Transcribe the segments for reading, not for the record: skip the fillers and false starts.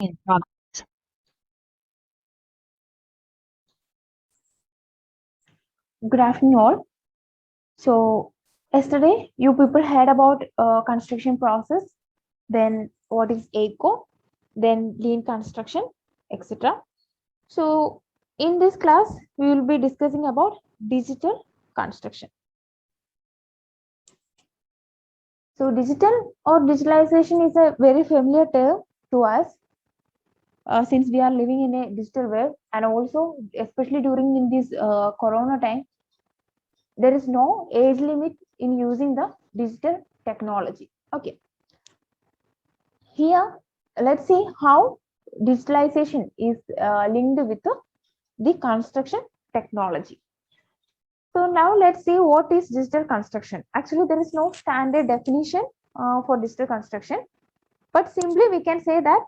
in progress. Good afternoon, all. So, yesterday you people heard about construction process, then what is ECO, then lean construction, etc. So, in this class, we will be discussing about digital construction. So, digital or digitalization is a very familiar term to us since we are living in a digital world, and also especially during in this corona time, there is no age limit in using the digital technology. Okay, here let's see how digitalization is linked with the construction technology. So now let's see what is digital construction. Actually, there is no standard definition for digital construction, but simply we can say that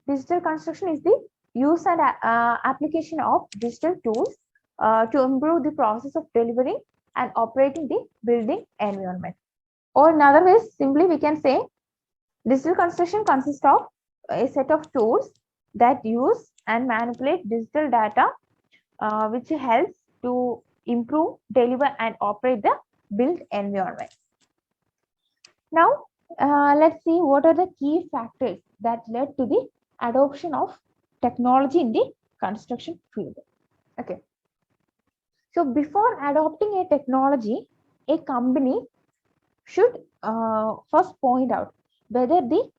digital construction is the use and application of digital tools to improve the process of delivering and operating the building environment. Or in other ways, simply we can say digital construction consists of a set of tools that use and manipulate digital data, which helps to improve, deliver, and operate the built environment. Now, let's see what are the key factors that led to the adoption of technology in the construction field. Okay. So before adopting a technology, a company should first point out whether the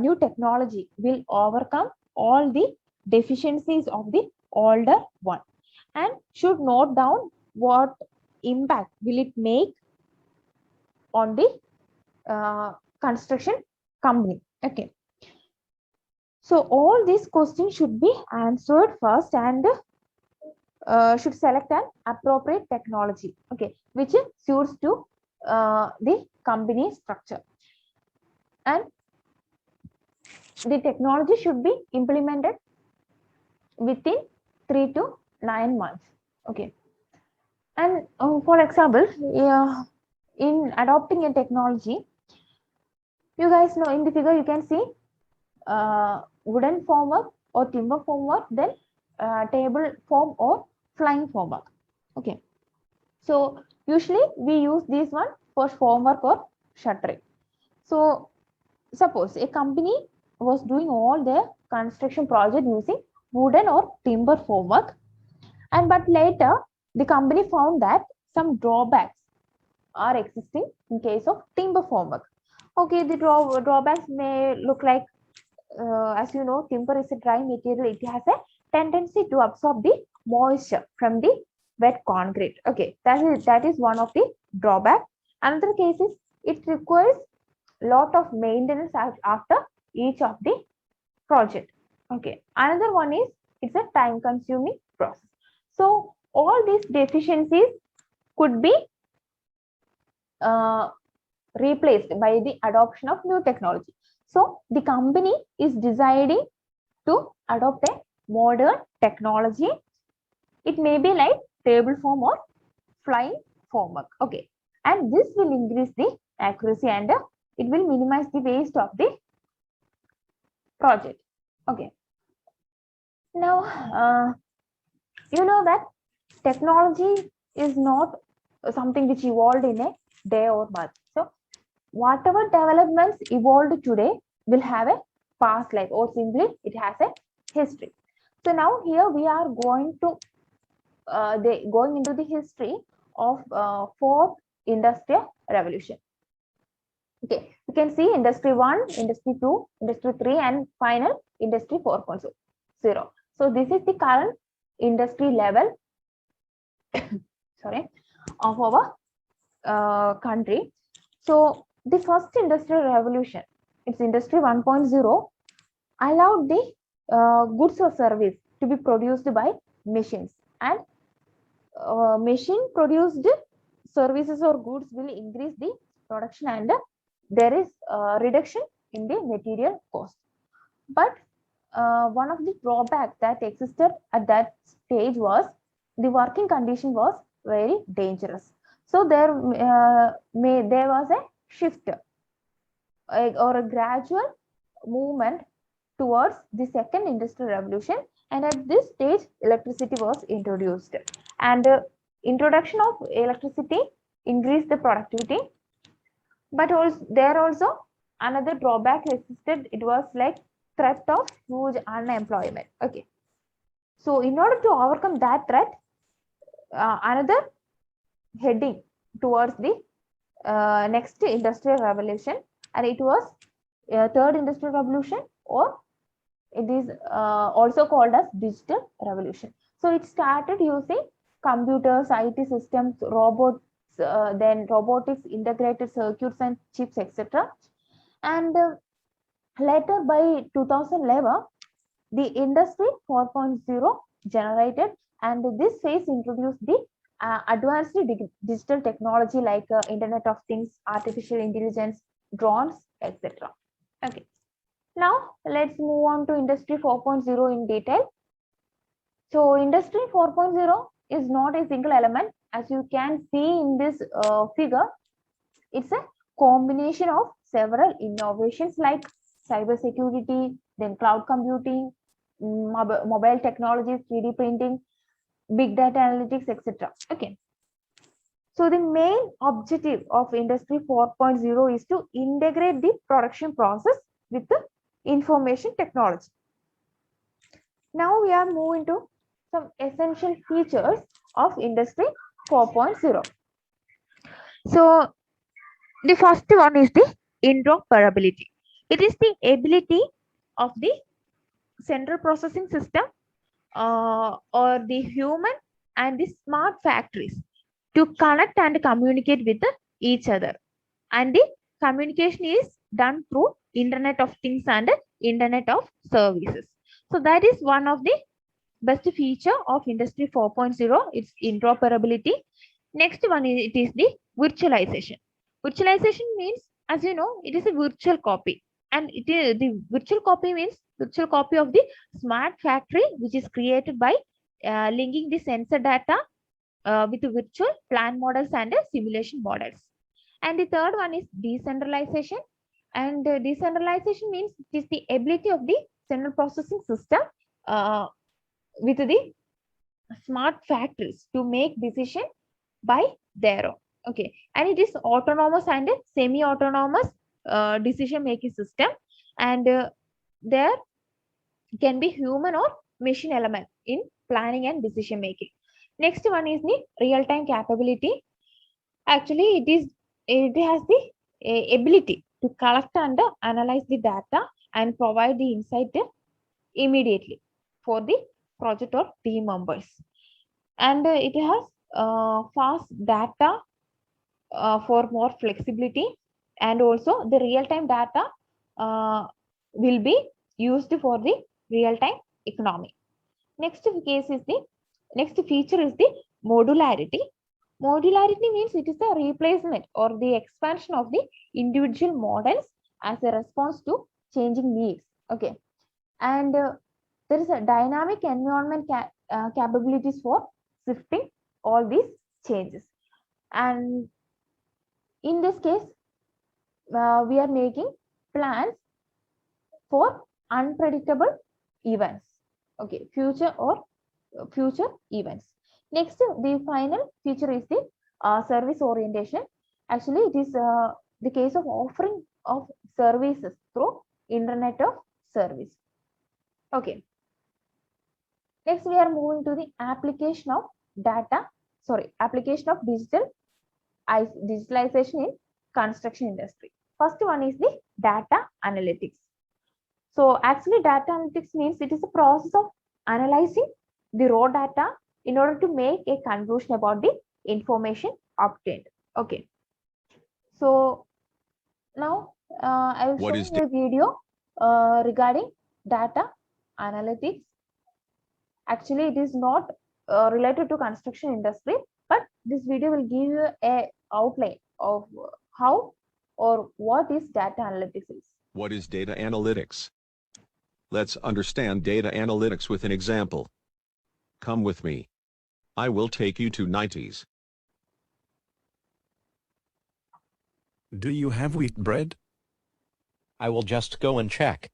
new technology will overcome all the deficiencies of the older one, and should note down what impact will it make on the construction company. Okay. So all these questions should be answered first, and should select an appropriate technology, okay, which suits to the company structure, and the technology should be implemented within 3 to 9 months. Okay, and for example, in adopting a technology, you guys know in the figure you can see wooden formwork or timber formwork, then table form or flying formwork. Okay, so usually we use this one for formwork or shuttering. So suppose a company was doing all their construction project using wooden or timber formwork, and but later the company found that some drawbacks are existing in case of timber formwork. Okay, the drawbacks may look like, as you know, timber is a dry material. It has a tendency to absorb the moisture from the wet concrete. Okay, that is one of the drawback. Another case is it requires lot of maintenance after each of the project. Okay, another one is it's a time consuming process. So all these deficiencies could be replaced by the adoption of new technology. So the company is deciding to adopt a modern technology. It may be like table form or flying formwork. Okay, and this will increase the accuracy, and it will minimize the waste of the project. Okay, now you know that technology is not something which evolved in a day or month. So whatever developments evolved today will have a past life, or simply it has a history. So now here we are going to going into the history of fourth industrial revolution. Okay, you can see industry 1, industry 2, industry 3, and final industry 4.0. So this is the current industry level sorry, of our country. So the first industrial revolution, it's industry 1.0, allowed the goods or service to be produced by machines, and machine produced services or goods will increase the production, and there is reduction in the material cost. But one of the drawbacks that existed at that stage was the working condition was very dangerous. So there was a shift or a gradual movement towards the second industrial revolution, and at this stage electricity was introduced, and introduction of electricity increased the productivity, but also there also another drawback existed. It was like threat of huge unemployment. Okay, so in order to overcome that threat, another heading towards the next industrial revolution, and it was third industrial revolution, or it is also called as digital revolution. So it started using computers, IT systems, robots, then robotics, integrated circuits and chips, etc. And later by 2011, the industry 4.0 generated, and this phase introduced the advanced digital technology like Internet of Things, artificial intelligence, drones, etc. Okay. Now let's move on to Industry 4.0 in detail. So Industry 4.0 is not a single element. As you can see in this figure, it's a combination of several innovations like cybersecurity, then cloud computing, mobile technologies, 3D printing, big data analytics, etc. Okay. So the main objective of Industry 4.0 is to integrate the production process with the information technology. Now we are moving to some essential features of Industry 4.0. So the first one is the interoperability. It is the ability of the central processing system or the human and the smart factories to connect and communicate with each other. And the communication is done through Internet of Things and Internet of Services. So that is one of the best feature of Industry 4.0. It's interoperability. Next one is it is the virtualization. Virtualization means, as you know, it is a virtual copy, and it is the virtual copy means virtual copy of the smart factory, which is created by linking the sensor data with the virtual plan models and simulation models. And the third one is decentralization. And decentralization means it is the ability of the central processing system with the smart factories to make decision by their own. Okay, and it is autonomous and semi-autonomous decision making system, and there can be human or machine element in planning and decision making. Next one is the real-time capability. Actually, it has the ability to collect and analyze the data and provide the insight immediately for the project or team members. And it has fast data for more flexibility, and also the real-time data will be used for the real-time economy. Next feature is the modularity. Modularity means it is a replacement or the expansion of the individual models as a response to changing needs. Okay, and there is a dynamic environment capabilities for shifting all these changes. And in this case, we are making plans for unpredictable events. Okay, future events. Next, the final feature is the service orientation. Actually, it is the case of offering of services through Internet of Service. Okay. Next, we are moving to the application of digitalization in construction industry. First one is the data analytics. So actually data analytics means it is a process of analyzing the raw data in order to make a conclusion about the information obtained. Okay. So now I will show you a video regarding data analytics. Actually, it is not related to construction industry, but this video will give you a outline of how or what is data analytics is. What is data analytics? Let's understand data analytics with an example. Come with me. I will take you to 90s. Do you have wheat bread? I will just go and check.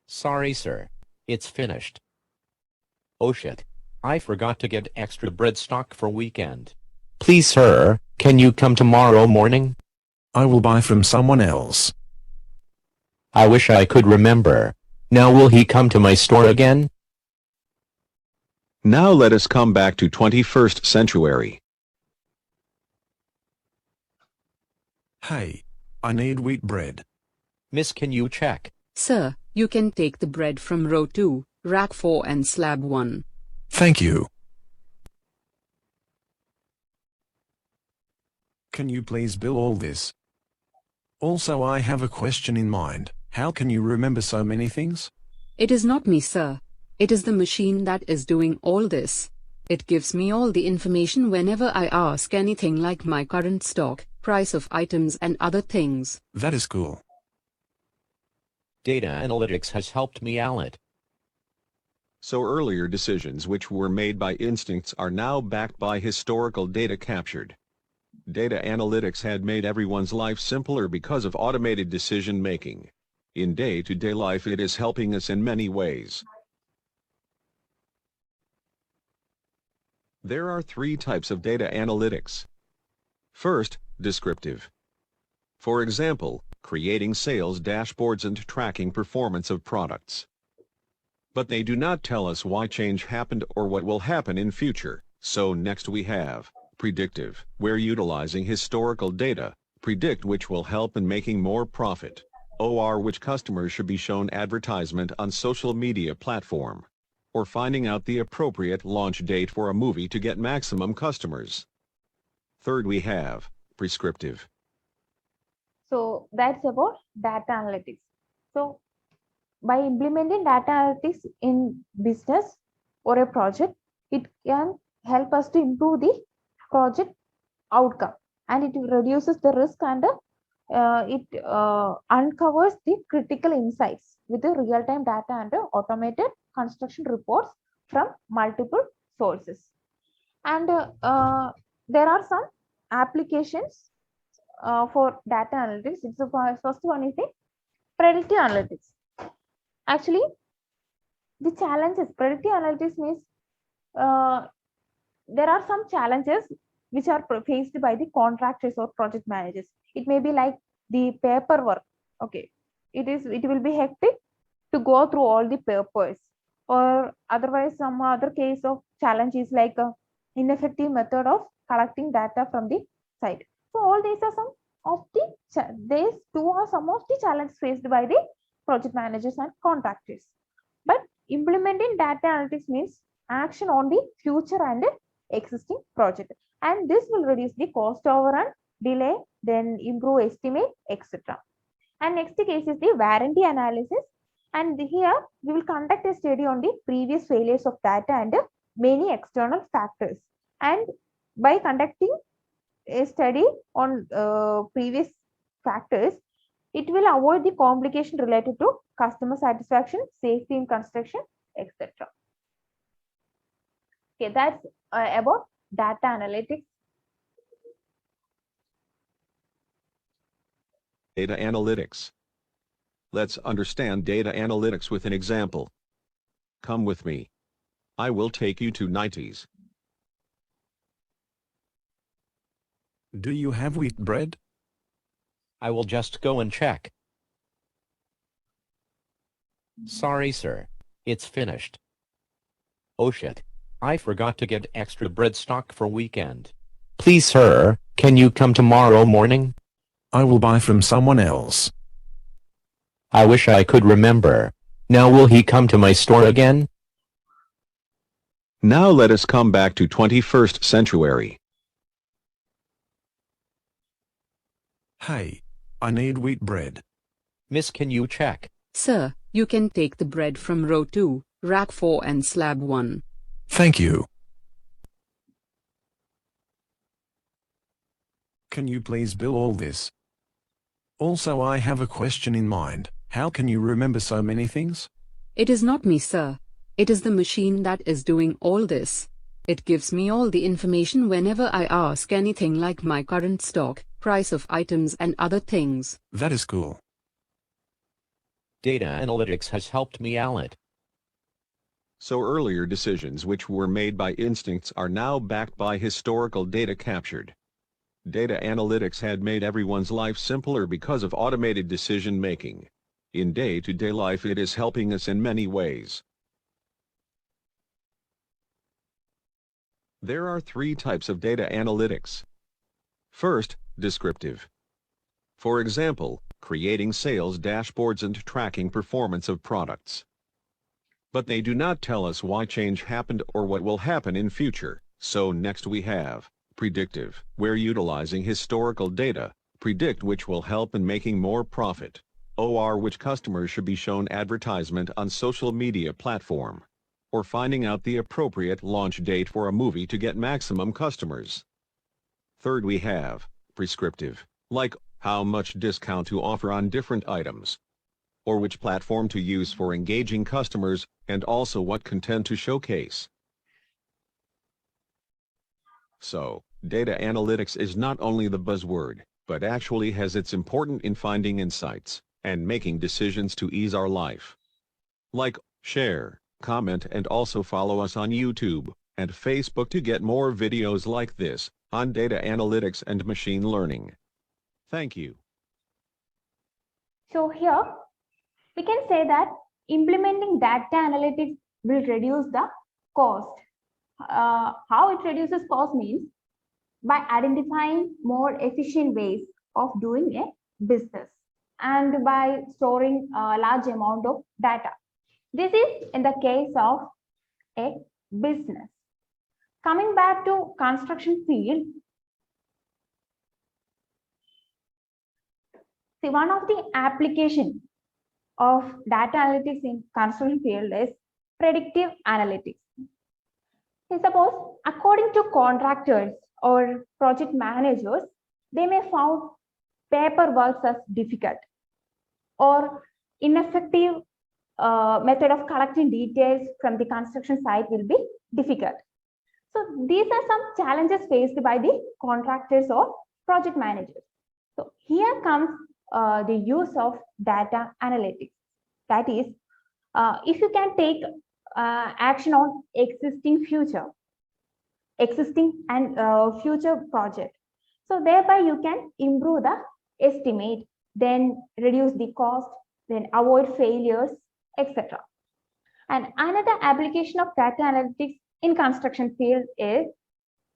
Sorry, sir. It's finished. Oh shit. I forgot to get extra bread stock for weekend. Please, sir, can you come tomorrow morning? I will buy from someone else. I wish I could remember. Now will he come to my store again? Now let us come back to 21st century. Hey, I need wheat bread. Miss, can you check? Sir, you can take the bread from row 2, rack 4 and slab 1. Thank you. Can you please bill all this? Also, I have a question in mind. How can you remember so many things? It is not me, sir. It is the machine that is doing all this. It gives me all the information whenever I ask anything like my current stock, price of items and other things. That is cool. Data analytics has helped me a lot. So earlier decisions which were made by instincts are now backed by historical data captured. Data analytics had made everyone's life simpler because of automated decision making. In day-to-day life it is helping us in many ways. There are three types of data analytics. First, descriptive. For example, creating sales dashboards and tracking performance of products. But they do not tell us why change happened or what will happen in future. So next we have predictive, where utilizing historical data, predict which will help in making more profit. OR, which customers should be shown advertisement on social media platform. Or finding out the appropriate launch date for a movie to get maximum customers. Third we have prescriptive. So that's about data analytics. So by implementing data analytics in business or a project, it can help us to improve the project outcome, and it reduces the risk, and it uncovers the critical insights with the real-time data and automated construction reports from multiple sources. And there are some applications for data analytics. It's the first one is the predictive analytics. Actually, the challenges, predictive analytics means there are some challenges which are faced by the contractors or project managers. It may be like the paperwork. Okay, it will be hectic to go through all the papers, or otherwise some other case of challenge is like a ineffective method of collecting data from the site. So all these are some of the these two are some of the challenges faced by the project managers and contractors. But implementing data analytics means action on the future and existing project, and this will reduce the cost overrun, delay, then improve estimate, etc. And next case is the warranty analysis, and here we will conduct a study on the previous failures of data and many external factors. And by conducting a study on previous factors, it will avoid the complication related to customer satisfaction, safety in construction, etc. Okay, that's about data analytics. Data analytics. Let's understand data analytics with an example. Come with me. I will take you to 90s. Do you have wheat bread? I will just go and check. Sorry, sir. It's finished. Oh shit. I forgot to get extra bread stock for weekend. Please, sir, can you come tomorrow morning? I will buy from someone else. I wish I could remember. Now will he come to my store again? Now let us come back to 21st century. Hey, I need wheat bread. Miss, can you check? Sir, you can take the bread from row 2, rack 4 and slab 1. Thank you. Can you please bill all this? Also, I have a question in mind. How can you remember so many things? It is not me, sir. It is the machine that is doing all this. It gives me all the information whenever I ask anything like my current stock, price of items and other things. That is cool. Data analytics has helped me a lot. So earlier decisions which were made by instincts are now backed by historical data captured. Data analytics had made everyone's life simpler because of automated decision making. In day-to-day life it is helping us in many ways. There are three types of data analytics. First, descriptive. For example, creating sales dashboards and tracking performance of products. But they do not tell us why change happened or what will happen in future. So next we have predictive, where utilizing historical data, predict which will help in making more profit. Or which customers should be shown advertisement on social media platform. Or finding out the appropriate launch date for a movie to get maximum customers. Third we have prescriptive, like how much discount to offer on different items. Or which platform to use for engaging customers, and also what content to showcase. So, data analytics is not only the buzzword, but actually has its important in finding insights, and making decisions to ease our life. Like, share, comment and also follow us on YouTube and Facebook to get more videos like this, on data analytics and machine learning. Thank you. So here, we can say that implementing data analytics will reduce the cost. How it reduces cost means by identifying more efficient ways of doing a business and by storing a large amount of data. This is in the case of a business. Coming back to construction field, see, one of the application of data analytics in construction field is predictive analytics. Suppose, according to contractors or project managers, they may found paperwork as difficult or ineffective method of collecting details from the construction site will be difficult. So these are some challenges faced by the contractors or project managers. So here comes the use of data analytics. That is, if you can take action on existing and future project, so thereby you can improve the estimate, then reduce the cost, then avoid failures, etc. And another application of data analytics in construction field is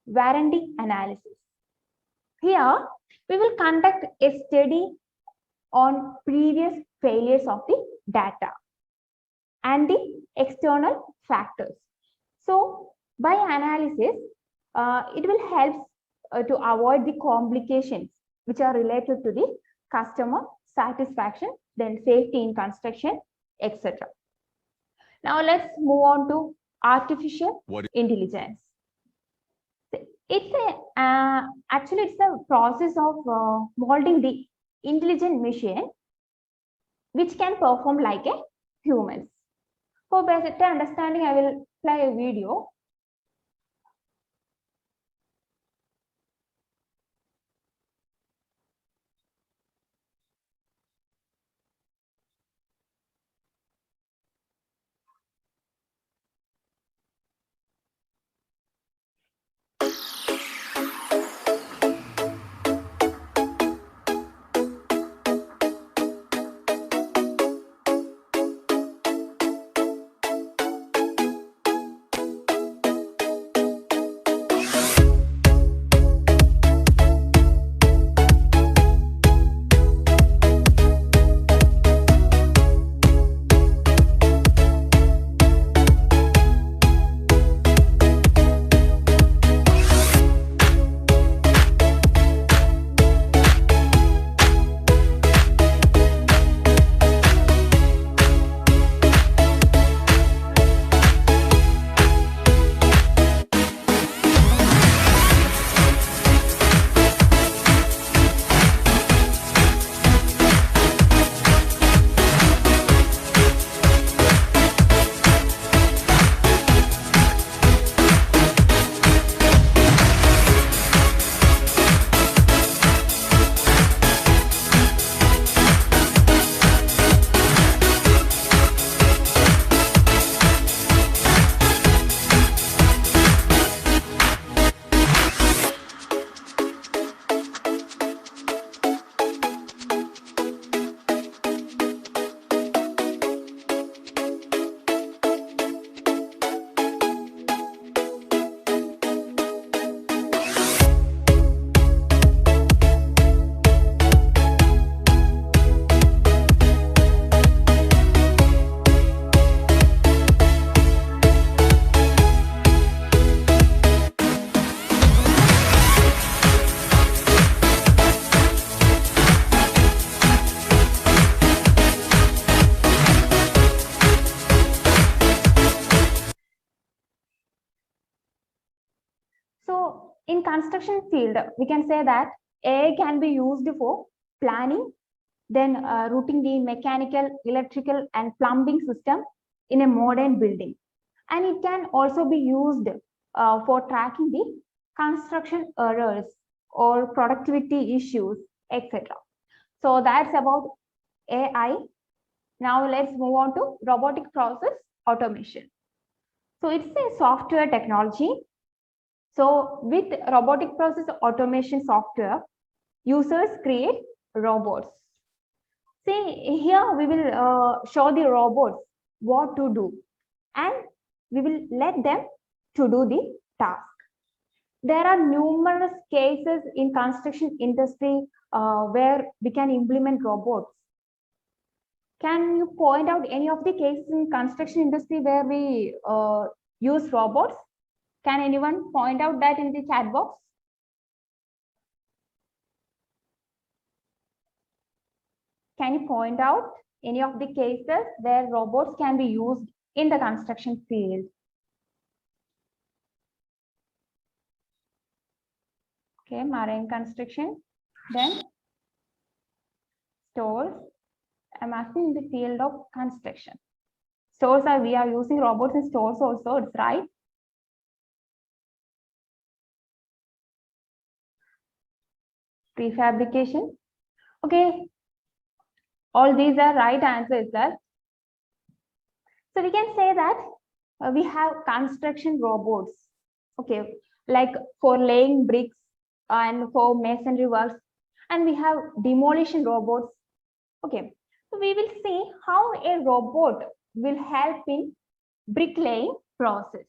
warranty analysis. Here we will conduct a study on previous failures of the data and the external factors. So by analysis, it will help to avoid the complications which are related to the customer satisfaction, then safety in construction, etc. Now let's move on to artificial intelligence. It's actually it's a process of molding the intelligent machine which can perform like a humans. For better understanding, I will play a video. In construction field, we can say that AI can be used for planning, then routing the mechanical, electrical, and plumbing system in a modern building. And it can also be used for tracking the construction errors or productivity issues, etc. So that's about AI. Now let's move on to robotic process automation. So it's a software technology. So with robotic process automation software, users create robots. See, here we will show the robots what to do, and we will let them to do the task. There are numerous cases in construction industry where we can implement robots. Can you point out any of the cases in construction industry where we use robots? Can anyone point out that in the chat box? Can you point out any of the cases where robots can be used in the construction field? Okay, marine construction, then stores. I'm asking in the field of construction. Stores we are using robots in stores also, it's right? Prefabrication. Okay, all these are right answers, sir. So we can say that we have construction robots, okay, like for laying bricks and for masonry works, and we have demolition robots. Okay, so we will see how a robot will help in bricklaying process.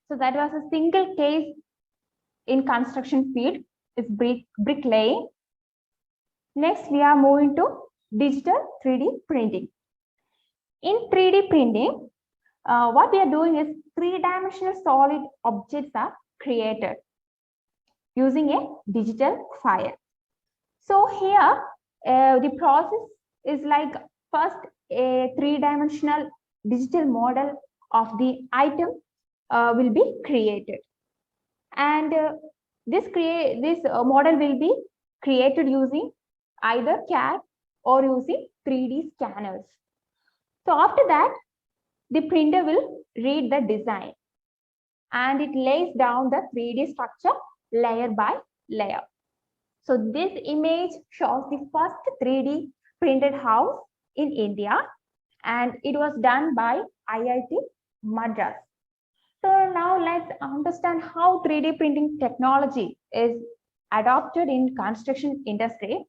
So that was a single case in construction field, is bricklaying. Next, we are moving to digital 3D printing. In 3D printing, what we are doing is three-dimensional solid objects are created using a digital file. So here, the process is like first a three-dimensional digital model of the item will be created, and this model will be created using either CAD or using 3D scanners. So after that, the printer will read the design and it lays down the 3D structure layer by layer. So this image shows the first 3D printed house in India, and it was done by IIT Madras. So now let's understand how 3D printing technology is adopted in construction industry.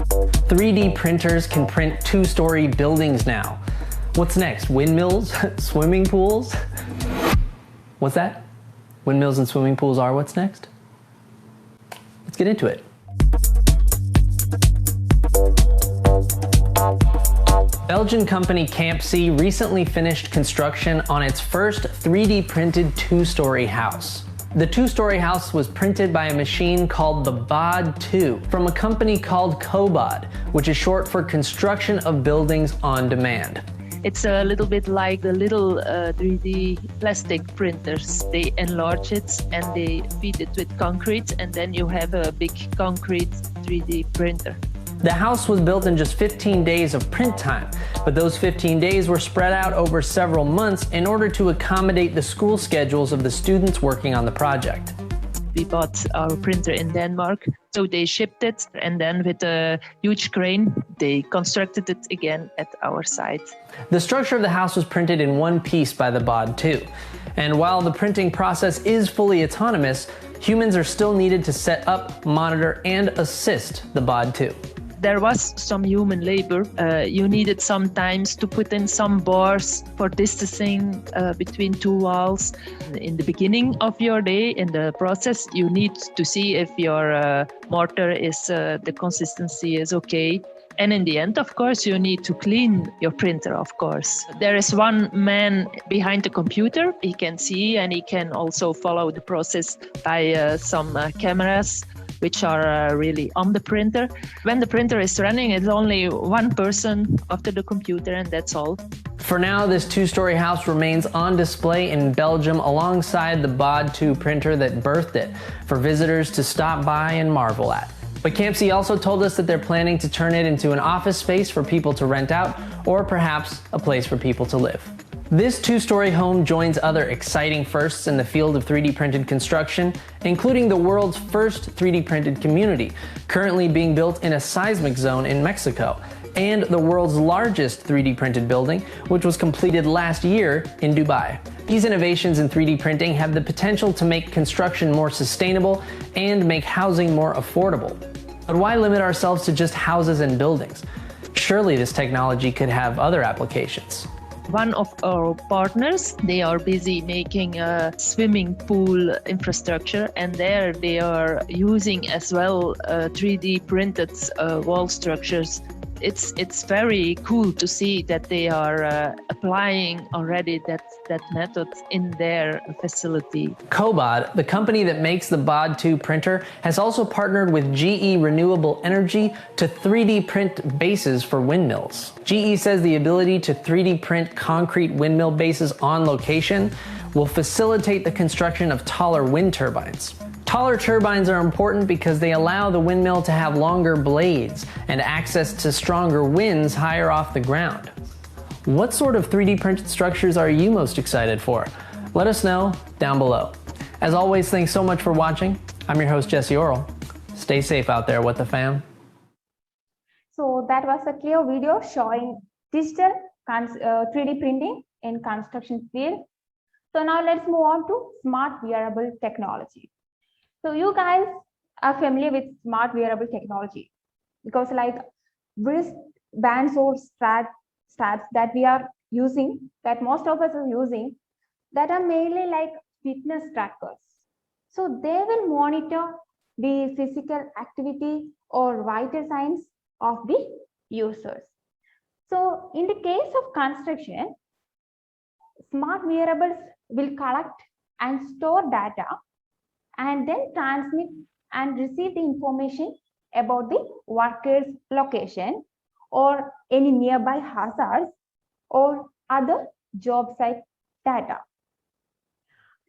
3D printers can print two-story buildings now. What's next? Windmills? Swimming pools? What's that? Windmills and swimming pools are what's next? Let's get into it. Belgian company Campsie recently finished construction on its first 3D printed two-story house. The two-story house was printed by a machine called the BOD 2 from a company called Cobod, which is short for Construction of Buildings on Demand. It's a little bit like the little 3D plastic printers. They enlarge it and they feed it with concrete, and then you have a big concrete 3D printer. The house was built in just 15 days of print time, but those 15 days were spread out over several months in order to accommodate the school schedules of the students working on the project. we bought our printer in Denmark. So they shipped it, and then with a huge crane, they constructed it again at our site. The structure of the house was printed in one piece by the BOD 2. And while the printing process is fully autonomous, humans are still needed to set up, monitor, and assist the BOD 2. There was some human labor. You needed sometimes to put in some bars for distancing between two walls. In the beginning of your day, in the process, you need to see if your mortar is, the consistency is okay. And in the end, of course, you need to clean your printer, of course. There is one man behind the computer. He can see and he can also follow the process by some cameras, which are really on the printer. When the printer is running, it's only one person after the computer, and that's all. For now, this two-story house remains on display in Belgium alongside the BOD 2 printer that birthed it for visitors to stop by and marvel at. But Campsie also told us that they're planning to turn it into an office space for people to rent out, or perhaps a place for people to live. This two-story home joins other exciting firsts in the field of 3D printed construction, including the world's first 3D printed community, currently being built in a seismic zone in Mexico, and the world's largest 3D printed building, which was completed last year in Dubai. These innovations in 3D printing have the potential to make construction more sustainable and make housing more affordable. But why limit ourselves to just houses and buildings? Surely this technology could have other applications. One of our partners, they are busy making a swimming pool infrastructure, and there they are using as well 3D printed wall structures. It's very cool to see that they are applying already that method in their facility. Cobod, the company that makes the BOD 2 printer, has also partnered with GE Renewable Energy to 3D print bases for windmills. GE says the ability to 3D print concrete windmill bases on location will facilitate the construction of taller wind turbines. Taller turbines are important because they allow the windmill to have longer blades and access to stronger winds higher off the ground. What sort of 3D printed structures are you most excited for? Let us know down below. As always, thanks so much for watching. I'm your host, Jesse Orrell. Stay safe out there with the fam. So that was a clear video showing digital 3D printing in construction field. So now let's move on to smart wearable technology. So you guys are familiar with smart wearable technology because like wrist bands or straps that we are using, that most of us are using, that are mainly like fitness trackers. So they will monitor the physical activity or vital signs of the users. So in the case of construction, smart wearables will collect and store data and then transmit and receive the information about the worker's location or any nearby hazards or other job site data.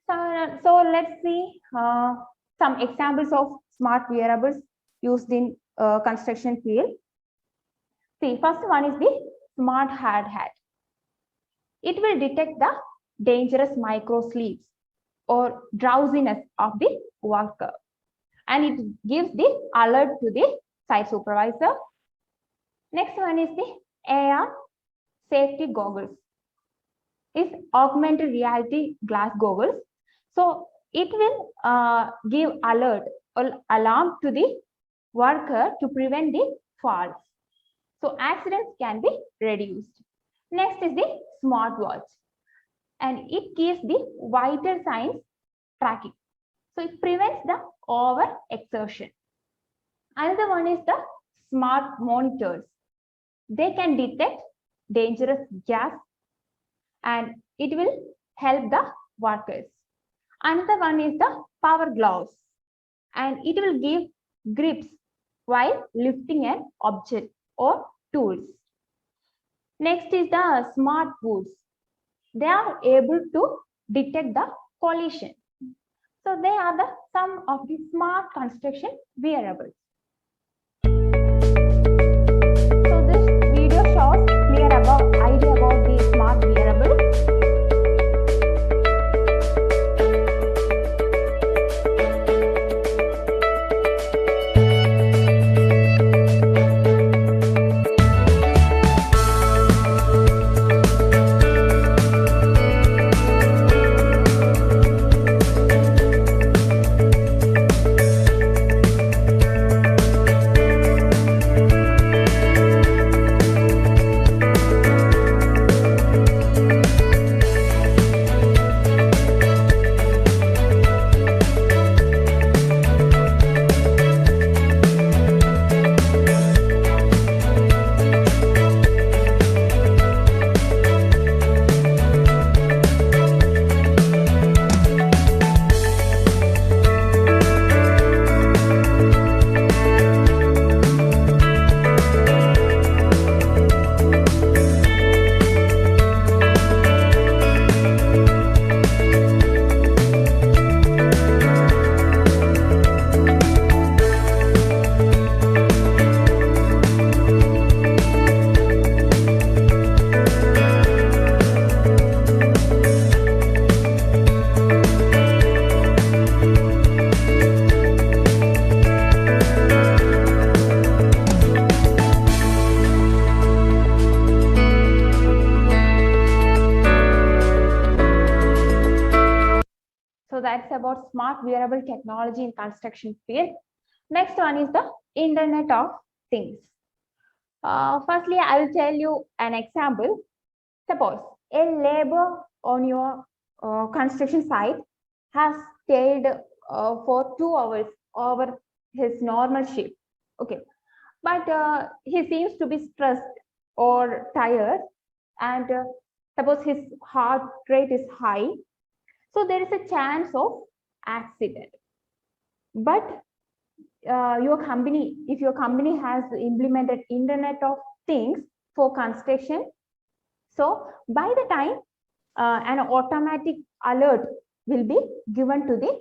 So let's see some examples of smart wearables used in construction field. See, first one is the smart hard hat. It will detect the dangerous micro sleeps or drowsiness of the worker, and it gives the alert to the site supervisor. Next one is the AR safety goggles. It's augmented reality glass goggles. So it will give alert or alarm to the worker to prevent the falls. So accidents can be reduced. Next is the smartwatch, and it gives the vital signs tracking. So it prevents the over exertion. Another one is the smart monitors. They can detect dangerous gas and it will help the workers. Another one is the power gloves, and it will give grips while lifting an object or tools. Next is the smart boots. They are able to detect the collision. So they are some of the smart construction wearables. So this video shows clear idea about the smart wearables. that's about smart wearable technology in construction field. Next one is the Internet of Things. Firstly, I will tell you an example. Suppose a labor on your construction site has stayed for 2 hours over his normal shift. Okay, but he seems to be stressed or tired, and suppose his heart rate is high, so there is a chance of accident. But your company, if your company has implemented Internet of Things for construction, so by the time an automatic alert will be given to the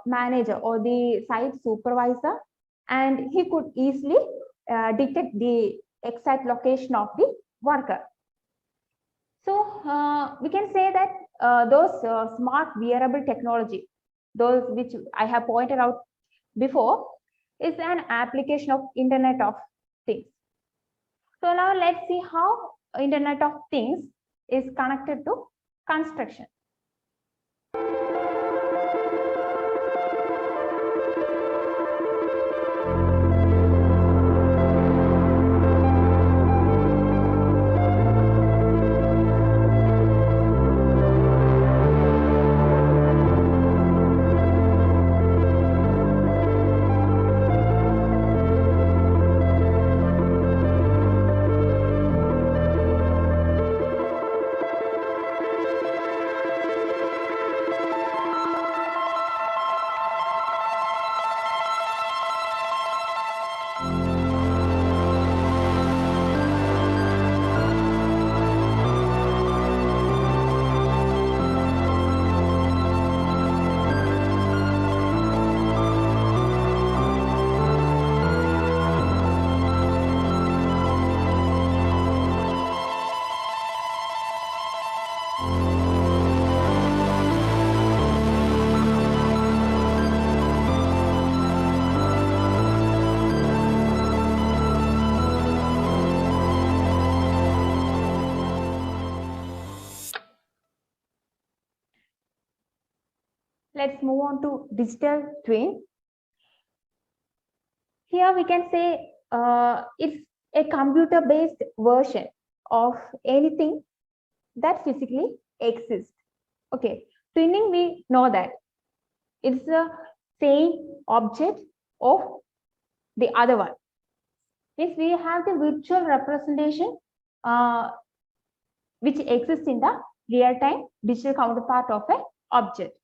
manager or the site supervisor, and he could easily detect the exact location of the worker. So we can say that those smart wearable technology, those which I have pointed out before, is an application of Internet of Things. So now let's see how Internet of Things is connected to construction. Let's move on to digital twin. Here we can say it's a computer-based version of anything that physically exists. Okay, twinning, we know that it's the same object of the other one. Means we have the virtual representation which exists in the real-time digital counterpart of an object.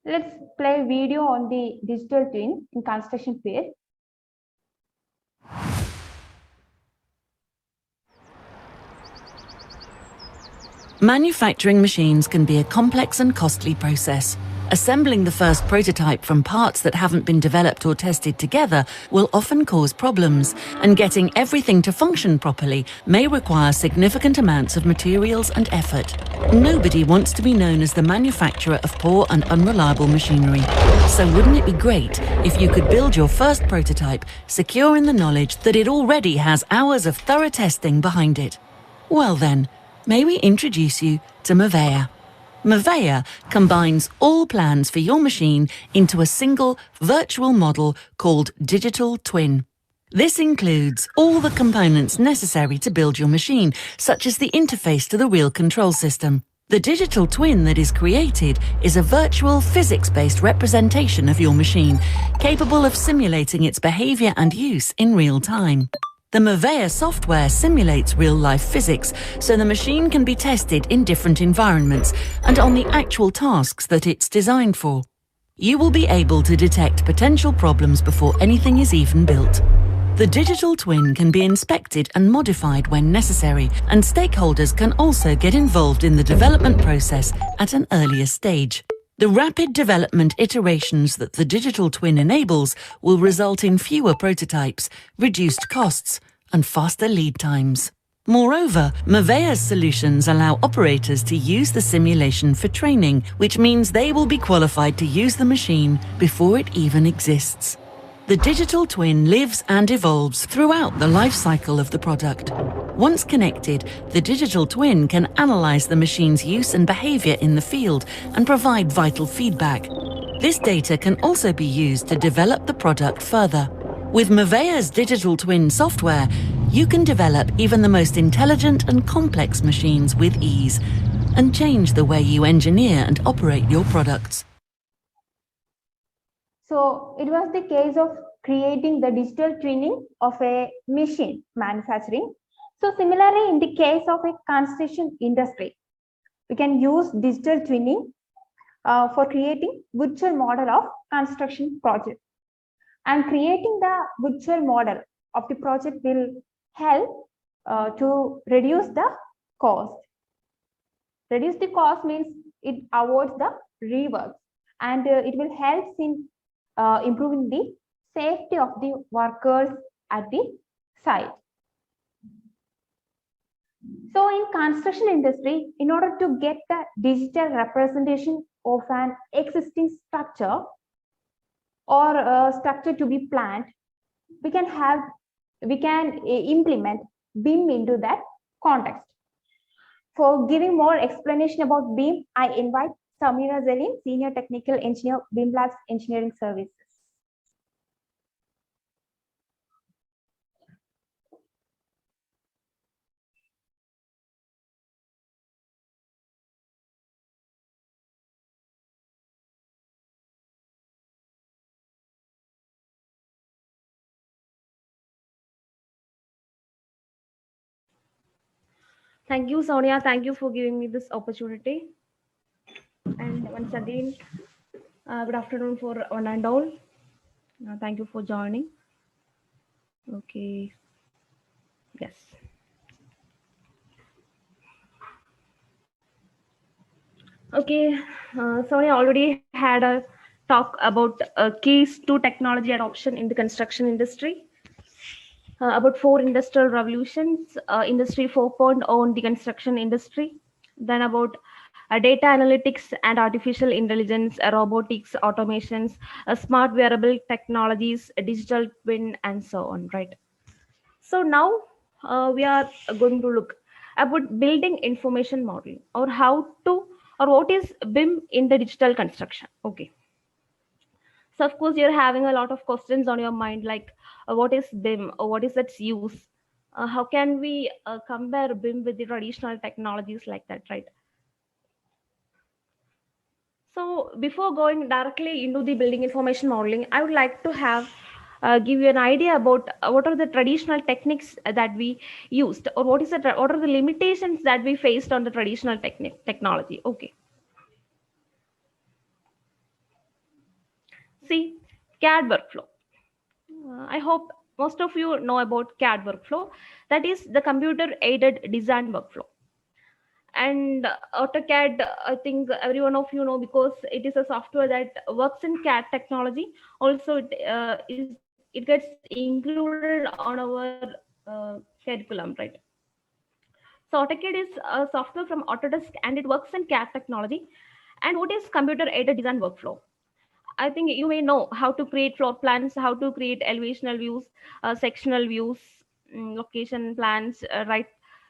Let's play a video on the digital twin in construction field. Manufacturing machines can be a complex and costly process. Assembling the first prototype from parts that haven't been developed or tested together will often cause problems, and getting everything to function properly may require significant amounts of materials and effort. Nobody wants to be known as the manufacturer of poor and unreliable machinery. So wouldn't it be great if you could build your first prototype secure in the knowledge that it already has hours of thorough testing behind it? Well then, may we introduce you to Mavea. Mavea combines all plans for your machine into a single virtual model called Digital Twin. This includes all the components necessary to build your machine, such as the interface to the real control system. The digital twin that is created is a virtual physics-based representation of your machine, capable of simulating its behavior and use in real time. The Mavea software simulates real-life physics, so the machine can be tested in different environments and on the actual tasks that it's designed for. You will be able to detect potential problems before anything is even built. The digital twin can be inspected and modified when necessary, and stakeholders can also get involved in the development process at an earlier stage. The rapid development iterations that the digital twin enables will result in fewer prototypes, reduced costs, and faster lead times. Moreover, Mavea's solutions allow operators to use the simulation for training, which means they will be qualified to use the machine before it even exists. The digital twin lives and evolves throughout the life cycle of the product. Once connected, the digital twin can analyze the machine's use and behavior in the field and provide vital feedback. This data can also be used to develop the product further. With Movea's digital twin software, you can develop even the most intelligent and complex machines with ease and change the way you engineer and operate your products. So it was the case of creating the digital twinning of a machine manufacturing. So similarly, in the case of a construction industry, we can use digital twinning for creating virtual model of construction project. And creating the virtual model of the project will help to reduce the cost. Reduce the cost means it avoids the rework, and it will help in improving the safety of the workers at the site. So in construction industry, in order to get the digital representation of an existing structure or a structure to be planned, we can implement BIM into that context. For giving more explanation about BIM, I invite Samira Zalim, Senior Technical Engineer, BIM Labs Engineering Services. Thank you, Sonia. Thank you for giving me this opportunity. And once again, good afternoon for one and all. Thank you for joining. Okay. Yes. Okay. Sonia already had a talk about keys to technology adoption in the construction industry. About 4 industrial revolutions, industry 4.0 in the construction industry, then about data analytics and artificial intelligence, robotics, automations, smart wearable technologies, digital twin, and so on, right? So now we are going to look about building information modeling, or what is BIM in the digital construction. Okay. So of course you're having a lot of questions on your mind, like what is BIM, or what is its use? How can we compare BIM with the traditional technologies like that, right? So before going directly into the building information modeling, I would like to give you an idea about what are the traditional techniques that we used, or what are the limitations that we faced on the traditional technology. Okay. See, CAD workflow. I hope most of you know about CAD workflow. That is the computer aided design workflow. And AutoCAD, I think every one of you know, because it is a software that works in CAD technology. Also, it gets included on our curriculum, right? So AutoCAD is a software from Autodesk, and it works in CAD technology. And what is computer aided design workflow? I think you may know how to create floor plans, how to create elevational views, sectional views, location plans, right?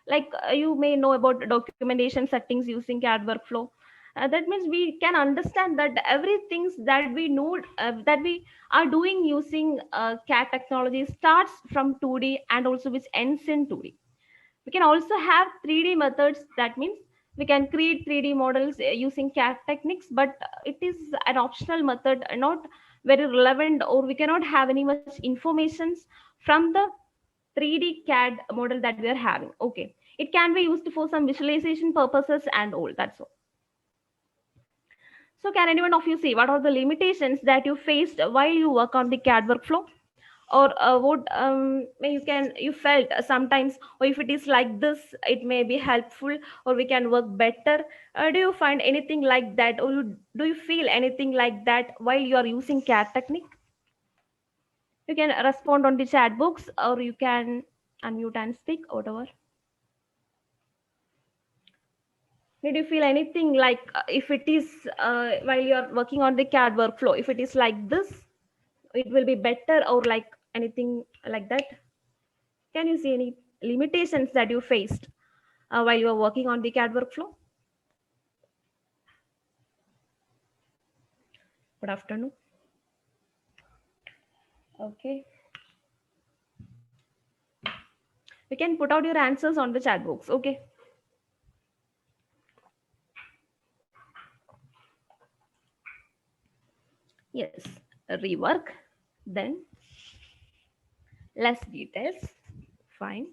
Like you may know about documentation settings using CAD workflow. That means we can understand that everything that we know, that we are doing using CAD technology starts from 2D and also which ends in 2D. We can also have 3D methods. That means we can create 3D models using CAD techniques, but it is an optional method, not very relevant, or we cannot have any much informations from the 3D CAD model that we are having. Okay, it can be used for some visualization purposes and all. That's all. So can anyone of you see what are the limitations that you faced while you work on the CAD workflow? Or what you felt sometimes, or if it is like this, it may be helpful, or we can work better. Do you find anything like that, or do you feel anything like that while you are using CAD technique? You can respond on the chat box, or you can unmute and speak, whatever. Did you feel anything like if it is while you are working on the CAD workflow, if it is like this, it will be better, or like anything like that? Can you see any limitations that you faced while you are working on the CAD workflow? Good afternoon. Okay. You can put out your answers on the chat box. Okay. Yes, rework, then less details, fine.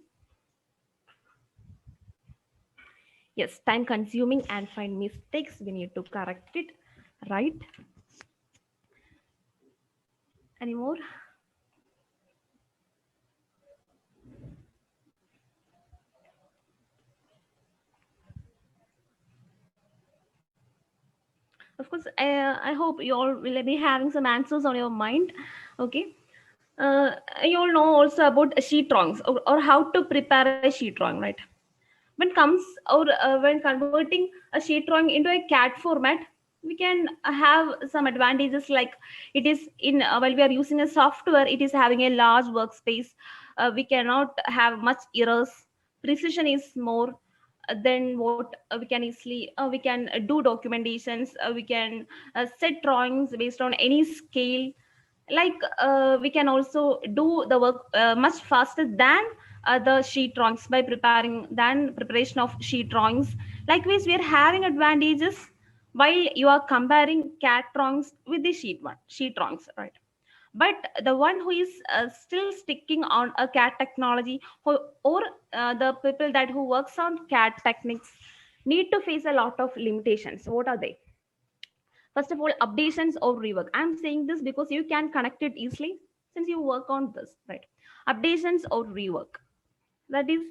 Yes, time consuming and find mistakes, we need to correct it, right? Any more? Of course, I hope you all will be having some answers on your mind. Okay. You all know also about sheet drawings, or how to prepare a sheet drawing, right? When converting a sheet drawing into a CAD format, we can have some advantages, like it is in while we are using a software, it is having a large workspace. We cannot have much errors. Precision is more. Then what we can easily we can do documentations. We can set drawings based on any scale. Like we can also do the work much faster than the sheet drawings by preparation of sheet drawings. Likewise, we are having advantages while you are comparing CAD drawings with the sheet drawings, right? But the one who is still sticking on a CAD technology, or the people that who works on CAD techniques, need to face a lot of limitations. What are they? First of all, updations or rework. I'm saying this because you can connect it easily since you work on this, right? Updations or rework. That is,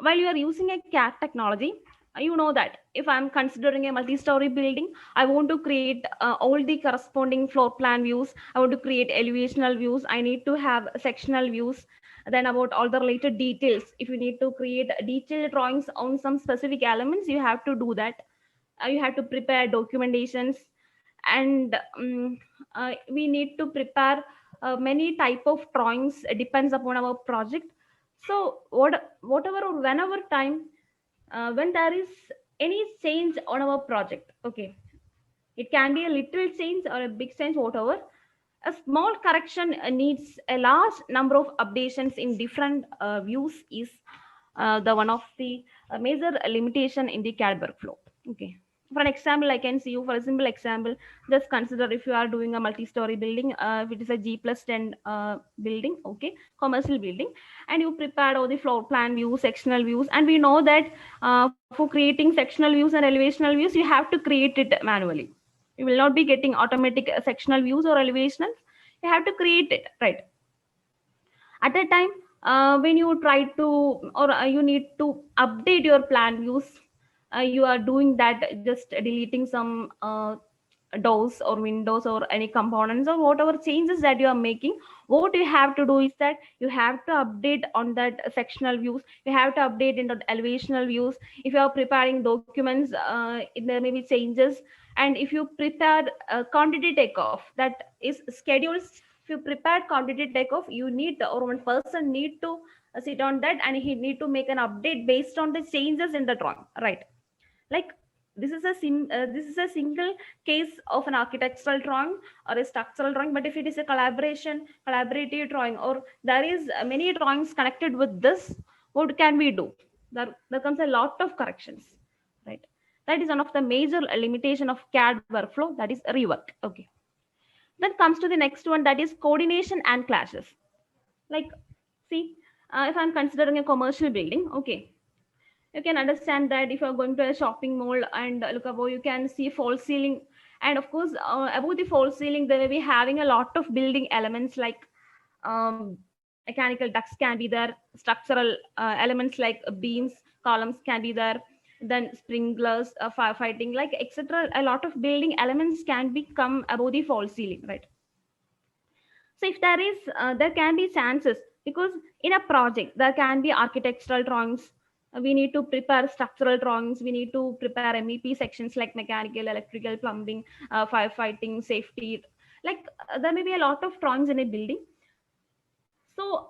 while you are using a CAD technology, you know that if I'm considering a multi-story building, I want to create all the corresponding floor plan views. I want to create elevational views. I need to have sectional views. Then about all the related details. If you need to create detailed drawings on some specific elements, you have to do that. You have to prepare documentations, and we need to prepare many type of drawings. Depends upon our project. So whatever or whenever time when there is any change on our project, okay, it can be a little change or a big change, whatever, a small correction needs a large number of updations in different views is the one of the major limitation in the CAD workflow. Okay. For an example, I can see you for a simple example. Just consider if you are doing a multi-story building, if it is a G+10 building, okay, commercial building, and you prepared all the floor plan views, sectional views, and we know that for creating sectional views and elevational views, you have to create it manually. You will not be getting automatic sectional views or elevational. You have to create it, right? At that time, when you try to, or you need to update your plan views, you are doing that just deleting some doors or windows or any components or whatever changes that you are making. What you have to do is that you have to update on that sectional views. You have to update in the elevational views. If you are preparing documents, there may be changes. And if you prepare quantity takeoff, that is scheduled. If you prepare quantity takeoff, you need, or one person need to sit on that, and he need to make an update based on the changes in the drawing, right? Like this is a single case of an architectural drawing or a structural drawing. But if it is a collaborative drawing, or there is many drawings connected with this, what can we do? There comes a lot of corrections, right? That is one of the major limitation of CAD workflow, that is rework. Okay. Then comes to the next one, that is coordination and clashes. Like, see, if I'm considering a commercial building, okay, you can understand that if you're going to a shopping mall and look above, you can see false ceiling. And of course, above the false ceiling, they may be having a lot of building elements, like mechanical ducts can be there, structural elements like beams, columns can be there, then sprinklers, firefighting, like etc. A lot of building elements can become above the false ceiling, right? So if there is, there can be chances, because in a project there can be architectural drawings. We need to prepare structural drawings. We need to prepare MEP sections like mechanical, electrical, plumbing, firefighting, safety, Like there may be a lot of drawings in a building. So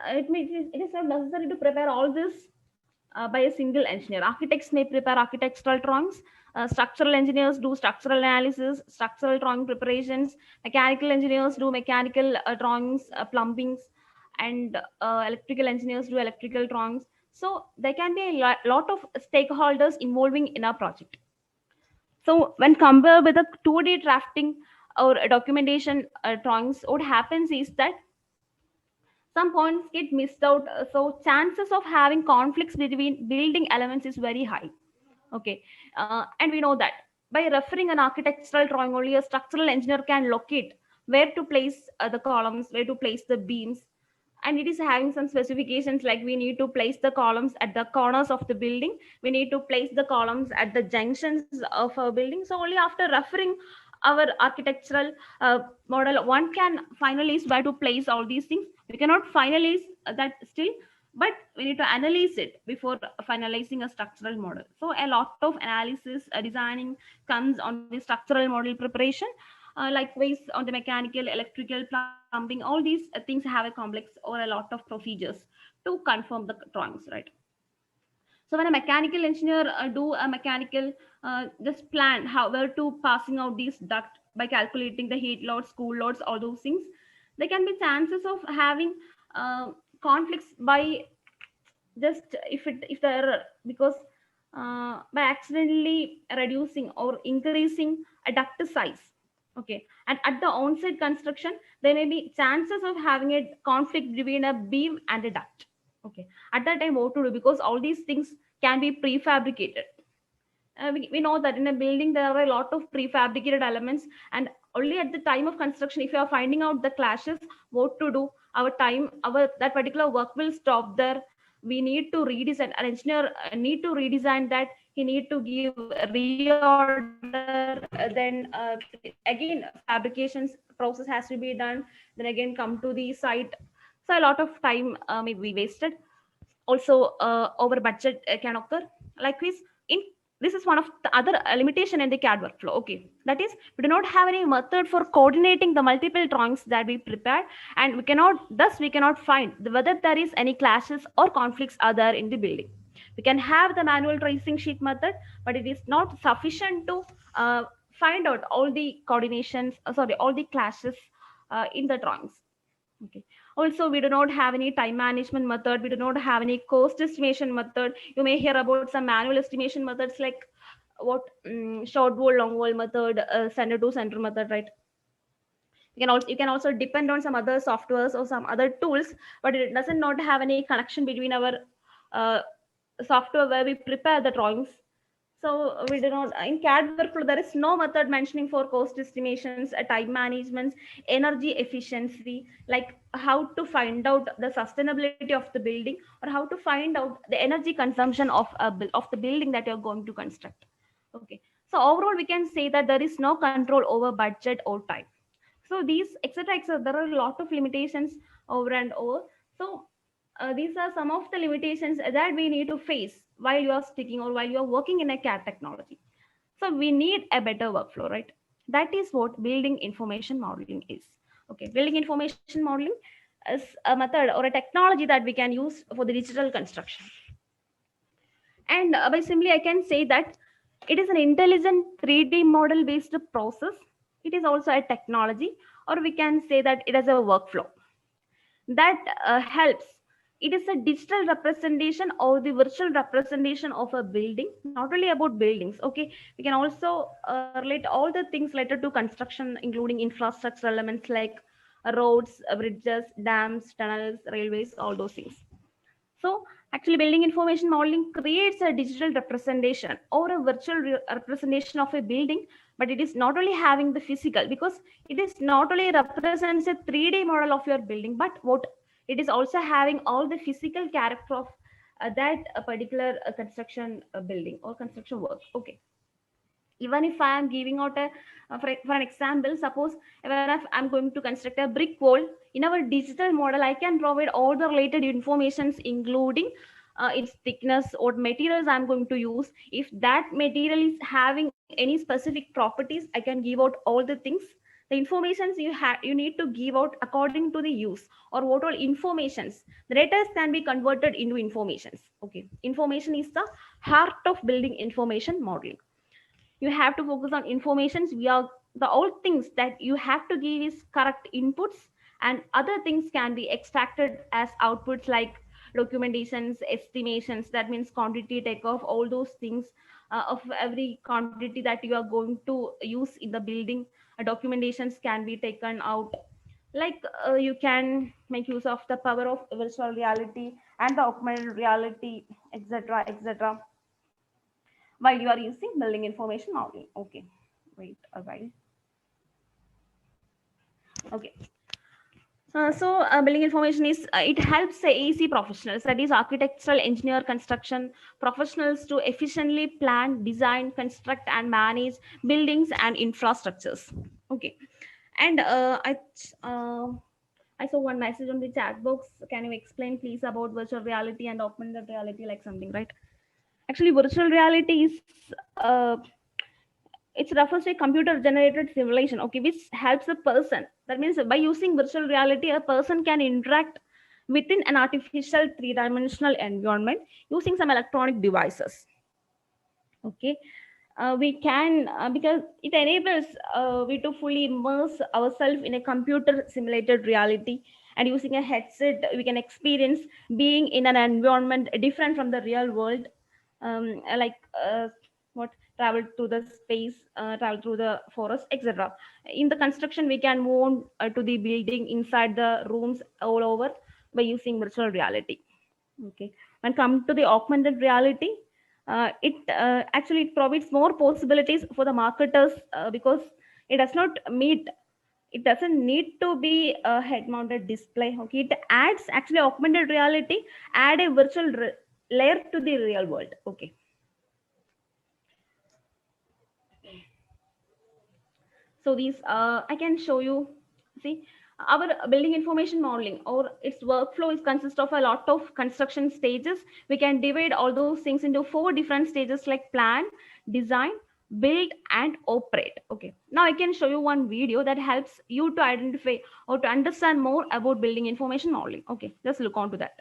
it is not necessary to prepare all this by a single engineer. Architects may prepare architectural drawings. Structural engineers do structural analysis, structural drawing preparations. Mechanical engineers do mechanical drawings, plumbings, and electrical engineers do electrical drawings. So there can be a lot of stakeholders involving in a project. So when compared with a 2D drafting or a documentation drawings, what happens is that some points get missed out. So chances of having conflicts between building elements is very high. Okay, and we know that by referring an architectural drawing, only a structural engineer can locate where to place the columns, where to place the beams, and it is having some specifications like we need to place the columns at the corners of the building, we need to place the columns at the junctions of a building. So only after referring our architectural model, one can finalize where to place all these things. We cannot finalize that still, but we need to analyze it before finalizing a structural model. So a lot of analysis, designing comes on the structural model preparation. Likewise on the mechanical, electrical, plumbing, all these things have a complex or a lot of procedures to confirm the drawings, right? So when a mechanical engineer do a mechanical just plan how where to passing out these duct by calculating the heat loads, cool loads, all those things, there can be chances of having conflicts by just if there, because by accidentally reducing or increasing a duct size. Okay, and at the on-site construction there may be chances of having a conflict between a beam and a duct. Okay, at that time what to do, because all these things can be prefabricated. We know that in a building there are a lot of prefabricated elements, and only at the time of construction, if you are finding out the clashes, what to do, that particular work will stop there. We need to redesign. An engineer need to redesign that. He need to give reorder. Then again fabrications process has to be done. Then again come to the site. So a lot of time may be wasted. Also over budget can occur. Likewise, this is one of the other limitation in the CAD workflow. Okay, that is we do not have any method for coordinating the multiple drawings that we prepared, and we cannot find whether there is any clashes or conflicts are there in the building. We can have the manual tracing sheet method, but it is not sufficient to find out all the coordinations, all the clashes in the drawings. Okay. Also, we do not have any time management method. We do not have any cost estimation method. You may hear about some manual estimation methods like short wall, long wall method, center to center method, right? You can also depend on some other softwares or some other tools, but it doesn't not have any connection between our software where we prepare the drawings. So we do not, in CAD workflow, there is no method mentioning for cost estimations, time management, energy efficiency, like how to find out the sustainability of the building, or how to find out the energy consumption of the building that you're going to construct. Okay. So overall, we can say that there is no control over budget or time. So these, etc., there are a lot of limitations over and over. So these are some of the limitations that we need to face while you are sticking or while you are working in a CAD technology. So we need a better workflow, right? That is what building information modeling is. Okay, building information modeling is a method or a technology that we can use for the digital construction. And by simply, I can say that it is an intelligent 3D model based process. It is also a technology, or we can say that it is a workflow that helps. It is a digital representation or the virtual representation of a building, not only about buildings. Okay, we can also relate all the things related to construction, including infrastructure elements like roads, bridges, dams, tunnels, railways, all those things. So actually building information modeling creates a digital representation or a virtual representation of a building, but it is not only having the physical, because it is not only represents a 3D model of your building, but what it is also having all the physical character of that particular construction building or construction work. Okay. Even if I am giving out for an example, suppose even if I'm going to construct a brick wall, in our digital model, I can provide all the related informations, including its thickness, what materials I'm going to use. If that material is having any specific properties, I can give out all the things The informations you need to give out according to the use, or what all informations. The data can be converted into informations. Okay, information is the heart of building information modeling. You have to focus on informations. We are the all things that you have to give is correct inputs, and other things can be extracted as outputs, like documentations, estimations, that means quantity takeoff, all those things, of every quantity that you are going to use in the building. Documentations can be taken out. Like you can make use of the power of virtual reality and the augmented reality, etc., etc., while you are using building information modeling. Okay, wait a while. Okay. Building information is it helps the AEC professionals, that is architectural engineer construction professionals, to efficiently plan, design, construct, and manage buildings and infrastructures. Okay, and I saw one message on the chat box. Can you explain, please, about virtual reality and augmented reality, like something, right? Actually, virtual reality is it refers to a computer generated simulation, okay, which helps a person. That means by using virtual reality, a person can interact within an artificial three-dimensional environment using some electronic devices. Okay, we can because it enables we to fully immerse ourselves in a computer simulated reality, and using a headset we can experience being in an environment different from the real world, like what travel to the space, travel through the forest, etc. In the construction, we can move on to the building inside the rooms all over by using virtual reality. Okay, when come to the augmented reality, it actually it provides more possibilities for the marketers, because it does not meet it doesn't need to be a head mounted display. Okay, it adds, actually augmented reality add a virtual layer to the real world. Okay, so these I can show you. See, our building information modeling or its workflow is consist of a lot of construction stages. We can divide all those things into 4 different stages, like plan, design, build, and operate. Okay, now I can show you one video that helps you to identify or to understand more about building information modeling. Okay, just look on to that.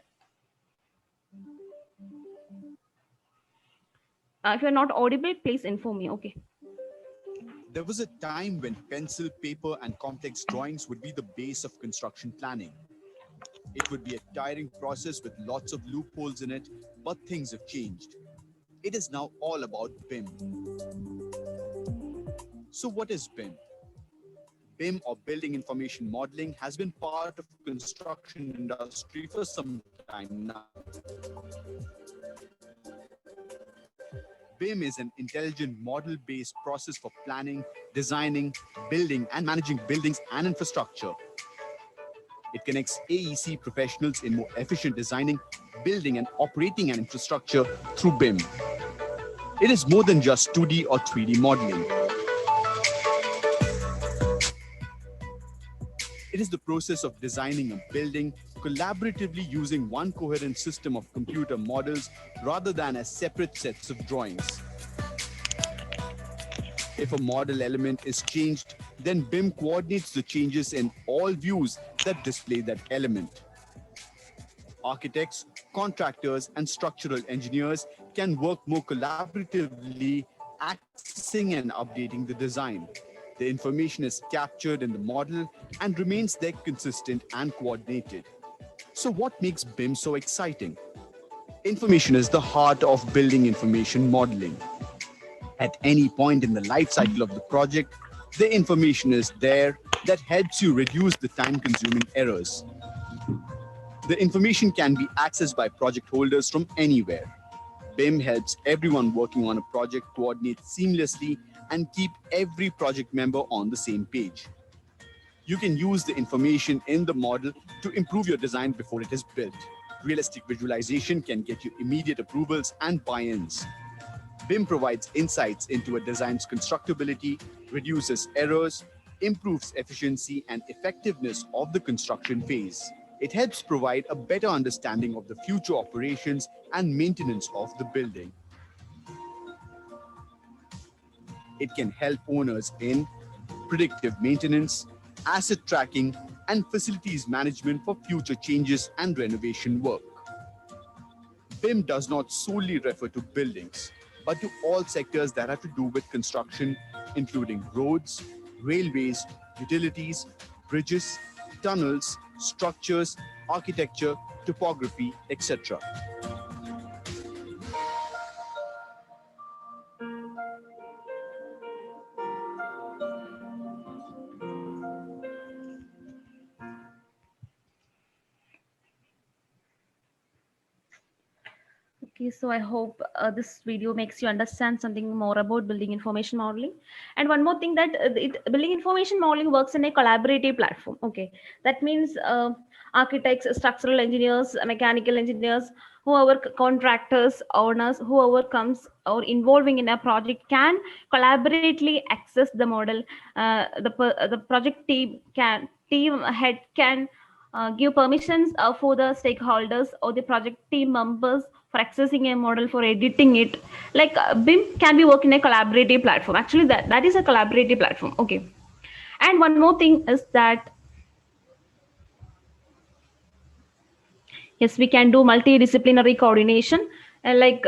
If you're not audible, please inform me. Okay. There was a time when pencil, paper, and complex drawings would be the base of construction planning. It would be a tiring process with lots of loopholes in it, but things have changed. It is now all about BIM. So what is BIM? BIM, or Building Information Modeling, has been part of the construction industry for some time now. BIM is an intelligent model-based process for planning, designing, building, and managing buildings and infrastructure. It connects AEC professionals in more efficient designing, building, and operating an infrastructure through BIM. It is more than just 2D or 3D modeling. It is the process of designing a building collaboratively using one coherent system of computer models rather than as separate sets of drawings. If a model element is changed, then BIM coordinates the changes in all views that display that element. Architects, contractors, and structural engineers can work more collaboratively, accessing and updating the design. The information is captured in the model and remains there consistent and coordinated. So what makes BIM so exciting? Information is the heart of building information modeling. At any point in the life cycle of the project, the information is there that helps you reduce the time-consuming errors. The information can be accessed by project holders from anywhere. BIM helps everyone working on a project coordinate seamlessly and keep every project member on the same page. You can use the information in the model to improve your design before it is built. Realistic visualization can get you immediate approvals and buy-ins. BIM provides insights into a design's constructability, reduces errors, improves efficiency and effectiveness of the construction phase. It helps provide a better understanding of the future operations and maintenance of the building. It can help owners in predictive maintenance, asset tracking, and facilities management for future changes and renovation work. BIM does not solely refer to buildings, but to all sectors that have to do with construction, including roads, railways, utilities, bridges, tunnels, structures, architecture, topography, etc. Okay, so I hope this video makes you understand something more about building information modeling. And one more thing, that building information modeling works in a collaborative platform. Okay, that means architects, structural engineers, mechanical engineers, whoever contractors, owners, whoever comes or involving in a project can collaboratively access the model. The project team head can give permissions for the stakeholders or the project team members for accessing a model, for editing it. Like BIM can be work in a collaborative platform. Actually, that is a collaborative platform. Okay. And one more thing is that, yes, we can do multidisciplinary coordination. Like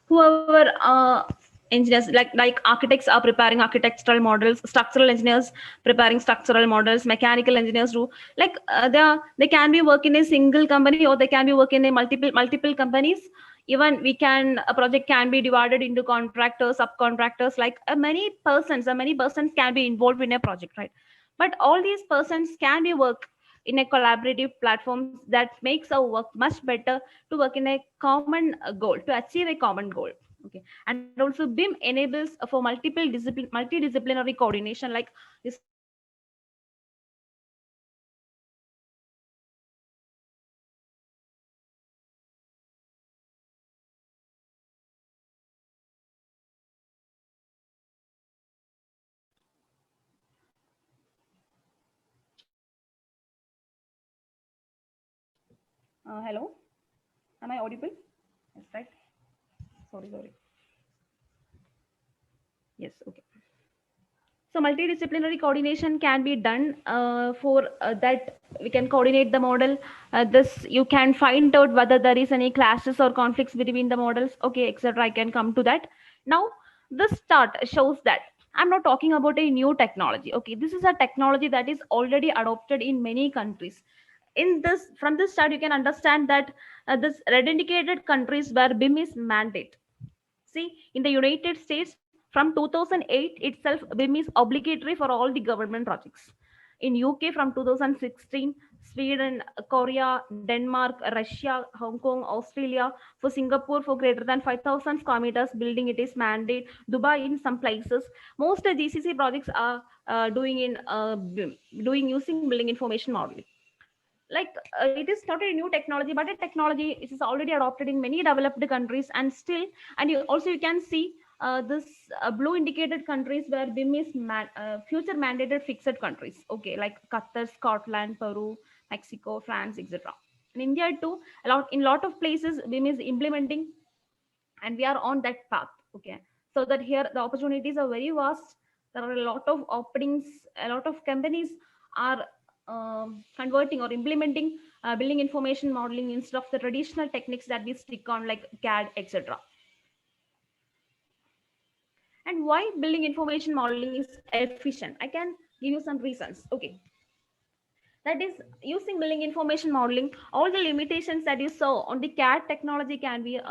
whoever engineers, like architects are preparing architectural models, structural engineers preparing structural models, mechanical engineers do, like they can be work in a single company, or they can be work in a multiple companies. Even a project can be divided into contractors, subcontractors, like many persons can be involved in a project, right? But all these persons can be work in a collaborative platform that makes our work much better, to work in a common goal, to achieve a common goal. Okay. And also BIM enables for multidisciplinary coordination, like this. Hello, am I audible? Yes, right? Sorry. Yes, okay. So multidisciplinary coordination can be done for that we can coordinate the model. This you can find out whether there is any clashes or conflicts between the models, okay, etc. I can come to that. Now, this chart shows that I'm not talking about a new technology. Okay, this is a technology that is already adopted in many countries. From this chart, you can understand that this red indicated countries where BIM is mandate. See, in the United States, from 2008 itself, BIM is obligatory for all the government projects. In UK from 2016, Sweden, Korea, Denmark, Russia, Hong Kong, Australia. For Singapore, for greater than 5,000 square meters building, it is mandate. Dubai in some places. Most GCC projects are doing using building information modeling. Like it is not a new technology, but a technology it is already adopted in many developed countries, and still, and you can see this blue indicated countries where BIM is future mandated fixed countries, okay, like Qatar, Scotland, Peru, Mexico, France, etc. In India too, in lot of places BIM is implementing, and we are on that path. Okay, so that here the opportunities are very vast. There are a lot of openings, a lot of companies are converting or implementing building information modeling instead of the traditional techniques that we stick on, like CAD, etc. And why building information modeling is efficient, I can give you some reasons. Okay, that is, using building information modeling, all the limitations that you saw on the CAD technology can be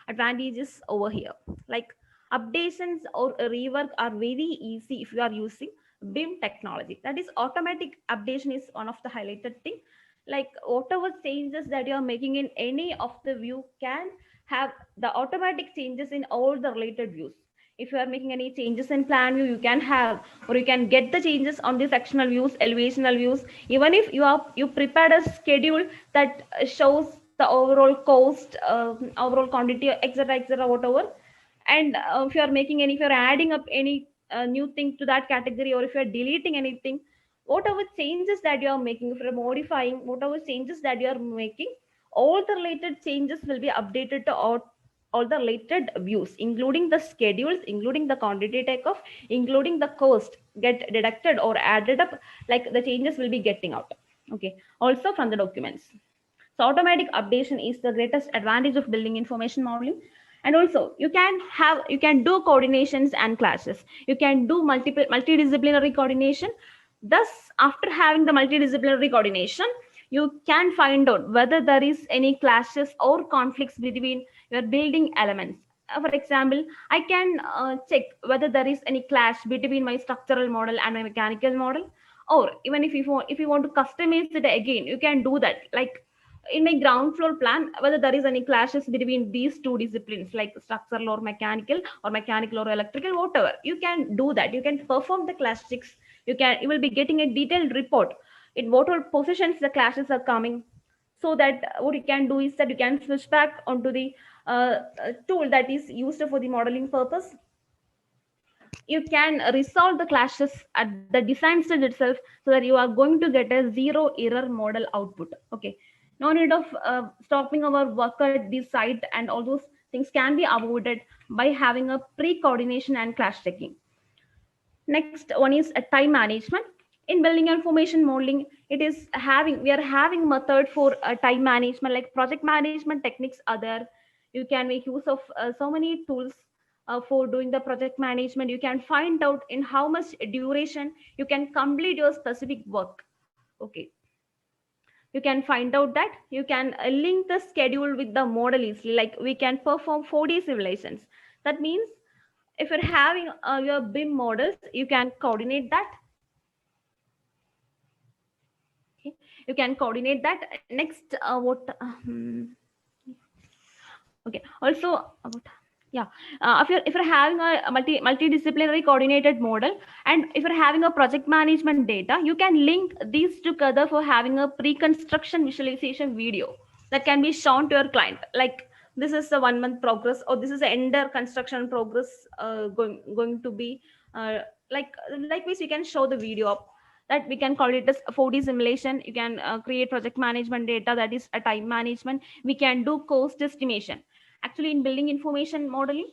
advantages over here. Like updations or rework are very easy if you are using BIM technology. That is, automatic updation is one of the highlighted thing. Like whatever changes that you are making in any of the view can have the automatic changes in all the related views. If you are making any changes in plan view, you can have, or you can get the changes on the sectional views, elevational views. Even if you prepared a schedule that shows the overall cost, overall quantity, etc, whatever. And if if you're adding up any new thing to that category, or if you're deleting anything, whatever changes that you are making, if you're modifying whatever changes that you are making, all the related changes will be updated to all the related views, including the schedules, including the quantity takeoff, including the cost get deducted or added up, like the changes will be getting out. Okay, also from the documents. So automatic updation is the greatest advantage of building information modeling. And also you can do coordinations and clashes. You can do multidisciplinary coordination. Thus, after having the multidisciplinary coordination, you can find out whether there is any clashes or conflicts between your building elements. For example, I can check whether there is any clash between my structural model and my mechanical model. Or even if you want to customize it again, you can do that. Like in my ground floor plan, whether there is any clashes between these two disciplines, like structural or mechanical or electrical, whatever, you can do that. You can perform the clash checks. You will be getting a detailed report in what all positions the clashes are coming, so that what you can do is that you can switch back onto the tool that is used for the modeling purpose. You can resolve the clashes at the design stage itself, so that you are going to get a zero error model output. Okay, no need of stopping our work at the site, and all those things can be avoided by having a pre-coordination and clash checking. Next one is a time management. In building information modeling, we are having method for time management, like project management techniques are there. You can make use of so many tools for doing the project management. You can find out in how much duration you can complete your specific work. Okay, you can find out that you can link the schedule with the model easily. Like we can perform 4D simulations. That means if you're having your BIM models, you can coordinate that. Okay, you can coordinate that. Next, okay, also about, yeah, if you're having a multidisciplinary coordinated model, and if you're having a project management data, you can link these together for having a pre-construction visualization video that can be shown to your client. Like this is the 1 month progress, or this is the ender construction progress going to be likewise you can show the video up. That we can call it as a 4D simulation. You can create project management data, that is a time management. We can do cost estimation. Actually, in building information modeling,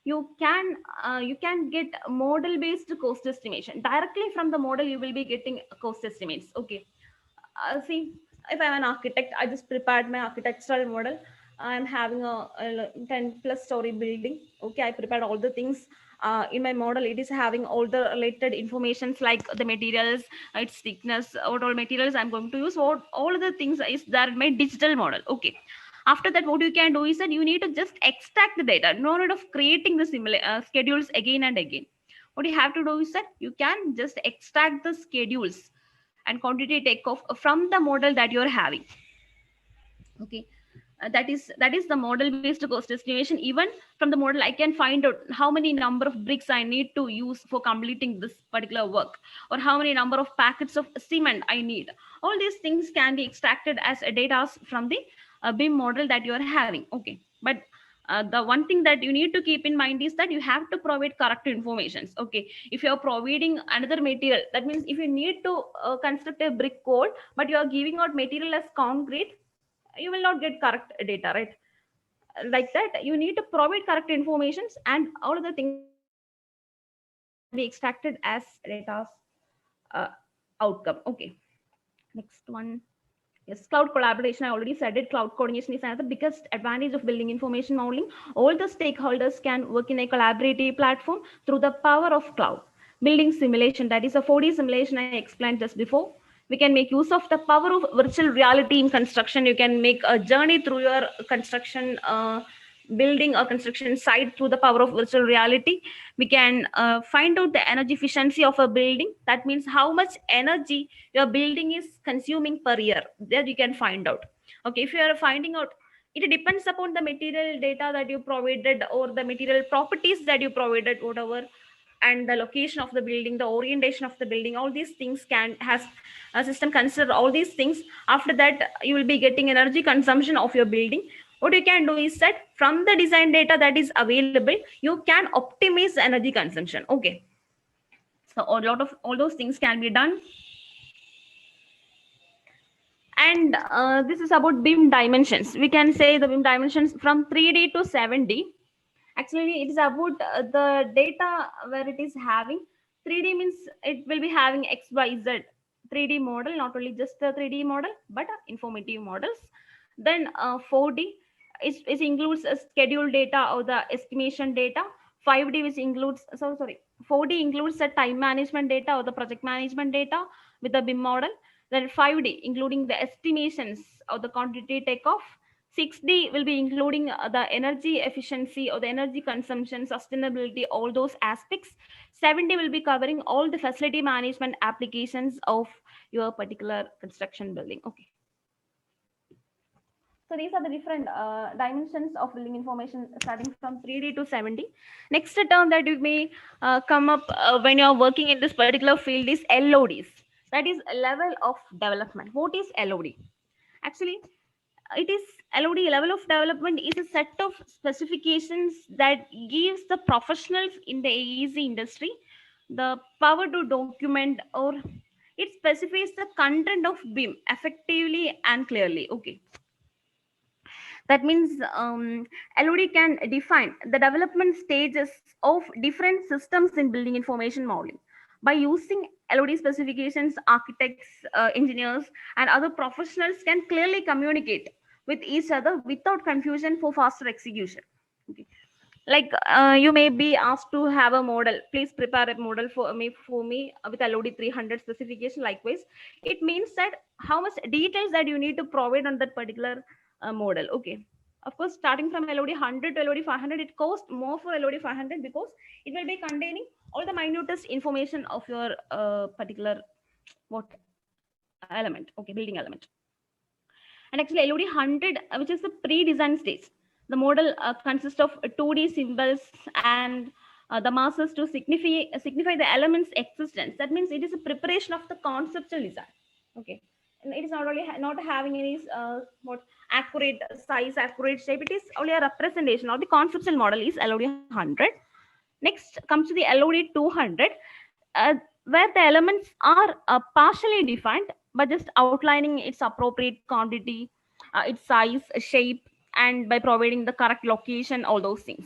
you can get model based cost estimation directly from the model. You will be getting cost estimates. Okay, see, if I'm an architect, I just prepared my architectural model. I'm having a 10 plus story building. Okay, I prepared all the things in my model. It is having all the related informations, like the materials, its thickness, what all materials I'm going to use, all the things is there in my digital model. Okay, after that, what you can do is that you need to just extract the data. No need of creating the schedules again and again. What you have to do is that you can just extract the schedules and quantity takeoff from the model that you're having. Okay, that is the model based cost estimation. Even from the model, I can find out how many number of bricks I need to use for completing this particular work, or how many number of packets of cement I need. All these things can be extracted as data from the BIM model that you are having. Okay, but the one thing that you need to keep in mind is that you have to provide correct information. Okay, if you are providing another material, that means if you need to construct a brick wall, but you are giving out material as concrete, you will not get correct data, right? Like that, you need to provide correct information, and all of the things be extracted as data outcome. Okay, next one. Yes, cloud collaboration. I already said it. Cloud coordination is another biggest advantage of building information modeling. All the stakeholders can work in a collaborative platform through the power of cloud. Building simulation, that is a 4D simulation I explained just before. We can make use of the power of virtual reality in construction. You can make a journey through your construction building or construction site through the power of virtual reality. We can find out the energy efficiency of a building. That means how much energy your building is consuming per year. There you can find out. Okay, if you are finding out, it depends upon the material data that you provided, or the material properties that you provided, whatever, and the location of the building, the orientation of the building. All these things has a system consider all these things. After that, you will be getting energy consumption of your building. What you can do is that from the design data that is available, you can optimize the energy consumption. Okay, so all those things can be done. And this is about BIM dimensions. We can say the BIM dimensions from 3D to 7D. Actually, it is about the data where it is having 3D means it will be having XYZ 3D model, not only just the 3D model, but informative models. Then 4D it includes a schedule data or the estimation data. 5D which includes, 4D includes the time management data or the project management data with the BIM model. Then 5D including the estimations of the quantity takeoff. 6D will be including the energy efficiency or the energy consumption, sustainability, all those aspects. 7D will be covering all the facility management applications of your particular construction building. Okay. So these are the different dimensions of building information starting from 3D to 7D. Next term that you may come up when you are working in this particular field is LODs. That is level of development. What is LOD? Actually, it is LOD, level of development, is a set of specifications that gives the professionals in the AEC industry the power to document, or it specifies the content of BIM effectively and clearly. Okay. That means LOD can define the development stages of different systems in building information modeling. By using LOD specifications, architects, engineers, and other professionals can clearly communicate with each other without confusion for faster execution. Okay. Like you may be asked to have a model. Please prepare a model for me with LOD 300 specification. Likewise, it means that how much details that you need to provide on that particular model. Okay. Of course, starting from LOD 100 to LOD 500, it costs more for LOD 500 because it will be containing all the minutest information of your particular element. Okay, building element. And actually, LOD 100, which is the pre-design stage. The model consists of 2D symbols and the masses to signify the element's existence. That means it is a preparation of the conceptual design. Okay. And it is not only not having any accurate size, accurate shape. It is only a representation of the conceptual model is LOD 100. Next comes to the LOD 200, where the elements are partially defined by just outlining its appropriate quantity, its size, shape, and by providing the correct location, all those things.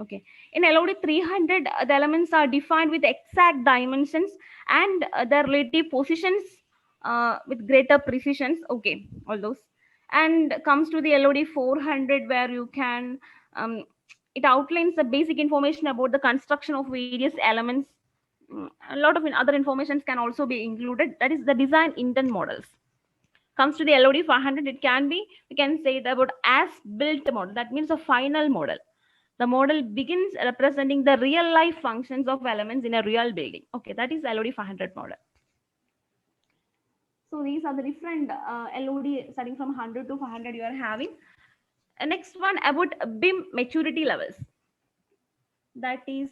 Okay. In LOD 300, the elements are defined with exact dimensions and their relative positions with greater precisions. Okay, all those. And comes to the LOD 400, where you can it outlines the basic information about the construction of various elements. A lot of other informations can also be included. That is the design intent models. Comes to the LOD 500, it can be, we can say it about as built model. That means a final model. The model begins representing the real life functions of elements in a real building. Okay, that is LOD 500 model. So these are the different LOD starting from 100 to 500 you are having. Next one about BIM maturity levels. That is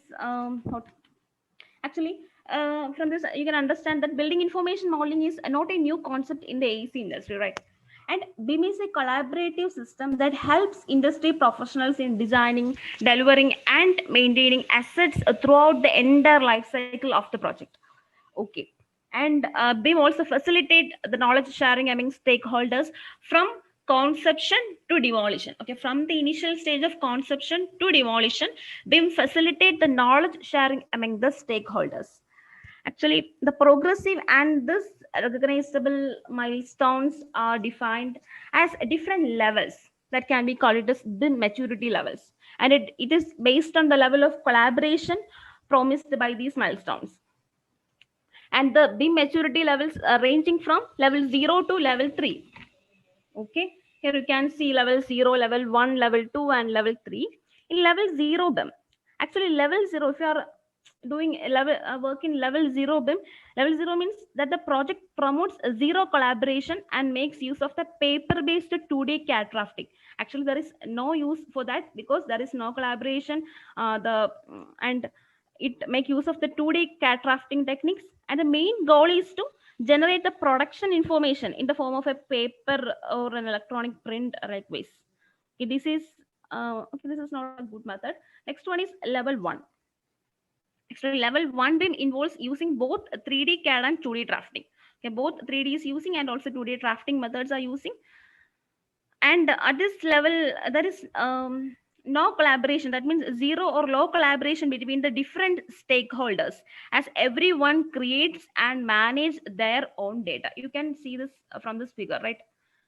actually from this you can understand that building information modeling is not a new concept in the AEC industry, right? And BIM is a collaborative system that helps industry professionals in designing, delivering, and maintaining assets throughout the entire life cycle of the project. Okay. And BIM also facilitate the knowledge sharing among stakeholders from conception to demolition. Okay, from the initial stage of conception to demolition, BIM facilitate the knowledge sharing among the stakeholders. Actually, the progressive and this recognizable milestones are defined as different levels that can be called as BIM maturity levels. And it is based on the level of collaboration promised by these milestones. And the BIM maturity levels are ranging from level 0 to level 3. Okay, here you can see level 0, level 1, level 2, and level 3. In level 0 BIM, actually level 0, if you are doing work in level 0 BIM, level 0 means that the project promotes zero collaboration and makes use of the paper-based 2D CAD drafting. Actually, there is no use for that because there is no collaboration. And it make use of the 2D CAD drafting techniques. And the main goal is to generate the production information in the form of a paper or an electronic print likewise. Okay, this is not a good method. Next one is level 1. Actually, level 1 BIM involves using both 3D CAD and 2D drafting. Okay, both 3D is using and also 2D drafting methods are using. And at this level, there is no collaboration. That means zero or low collaboration between the different stakeholders, as everyone creates and manage their own data. You can see this from this figure, right?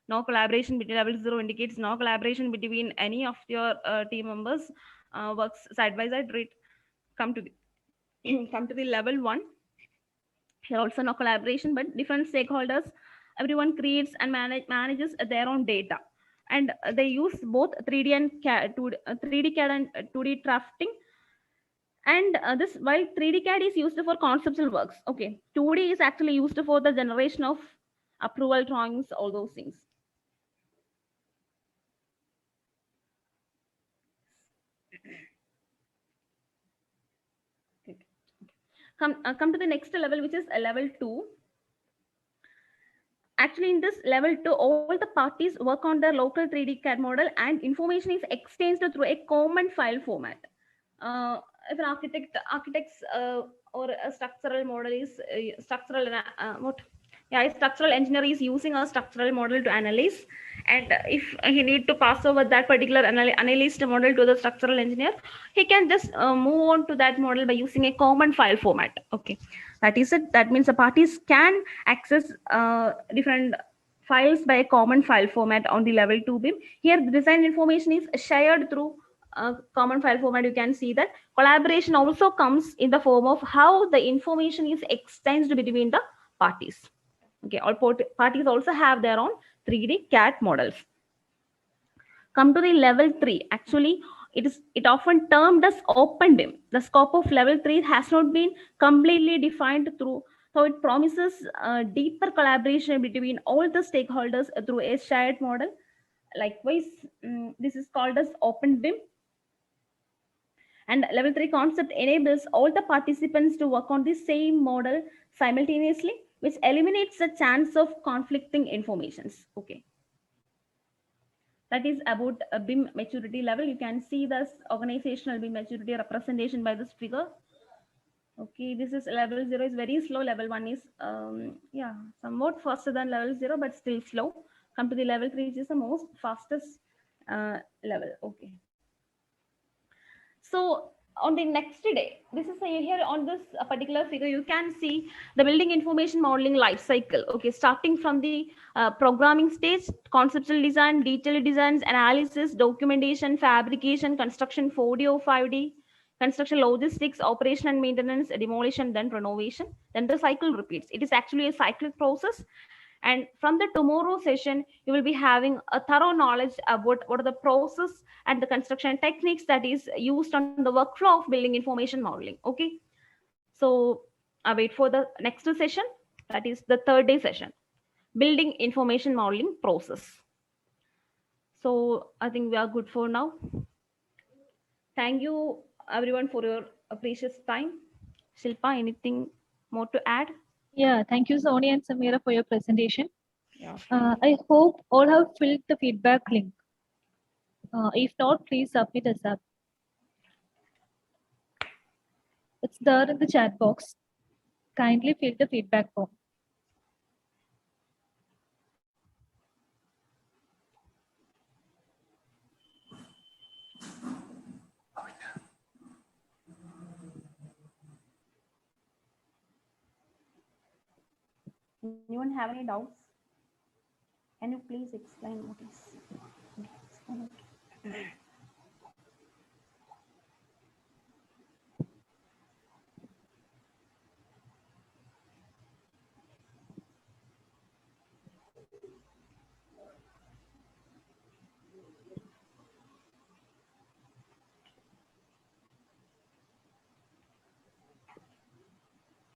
No collaboration between level 0 indicates no collaboration between any of your team members works side by side, right? Come to the come to the level 1. Here also no collaboration, but different stakeholders, everyone creates and manages their own data. And they use both 3D and 3D CAD and 2D drafting. And this, while 3D CAD is used for conceptual works, okay, 2D is actually used for the generation of approval drawings, all those things. Come to the next level, which is level 2. Actually, in this level 2, all the parties work on their local 3D CAD model, and information is exchanged through a common file format. If an architect's or a structural model is structural engineer is using a structural model to analyze, and if he need to pass over that particular analyzed model to the structural engineer, he can just move on to that model by using a common file format. Okay, that is it. That means the parties can access different files by a common file format on the level 2 BIM. Here the design information is shared through common file format. You can see that collaboration also comes in the form of how the information is exchanged between the parties. Okay, all parties also have their own 3D CAD models. Come to the level 3. Actually, it often termed as open BIM. The scope of level 3 has not been completely defined through, so it promises deeper collaboration between all the stakeholders through a shared model. Likewise, this is called as open BIM. And level 3 concept enables all the participants to work on the same model simultaneously, which eliminates the chance of conflicting informations. Okay. That is about a BIM maturity level. You can see this organizational BIM maturity representation by this figure. Okay, this is level 0 is very slow. Level 1 is somewhat faster than level 0, but still slow. Come to the level 3, which is the most fastest level. Okay. So on the next day, this is here on this particular figure, you can see the building information modeling life cycle. Okay, starting from the programming stage, conceptual design, detailed designs, analysis, documentation, fabrication, construction 4D or 5D, construction logistics, operation and maintenance, demolition, then renovation. Then the cycle repeats. It is actually a cyclic process. And from the tomorrow session, you will be having a thorough knowledge about what are the process and the construction techniques that is used on the workflow of building information modeling. Okay, so I wait for the next session. That is the third day session, building information modeling process. So I think we are good for now. Thank you everyone for your precious time. Shilpa, anything more to add? Yeah, thank you, Sony and Samira, for your presentation. Yeah. I hope all have filled the feedback link. If not, please submit us up. It's there in the chat box. Kindly fill the feedback form. Anyone have any doubts? Can you please explain what is?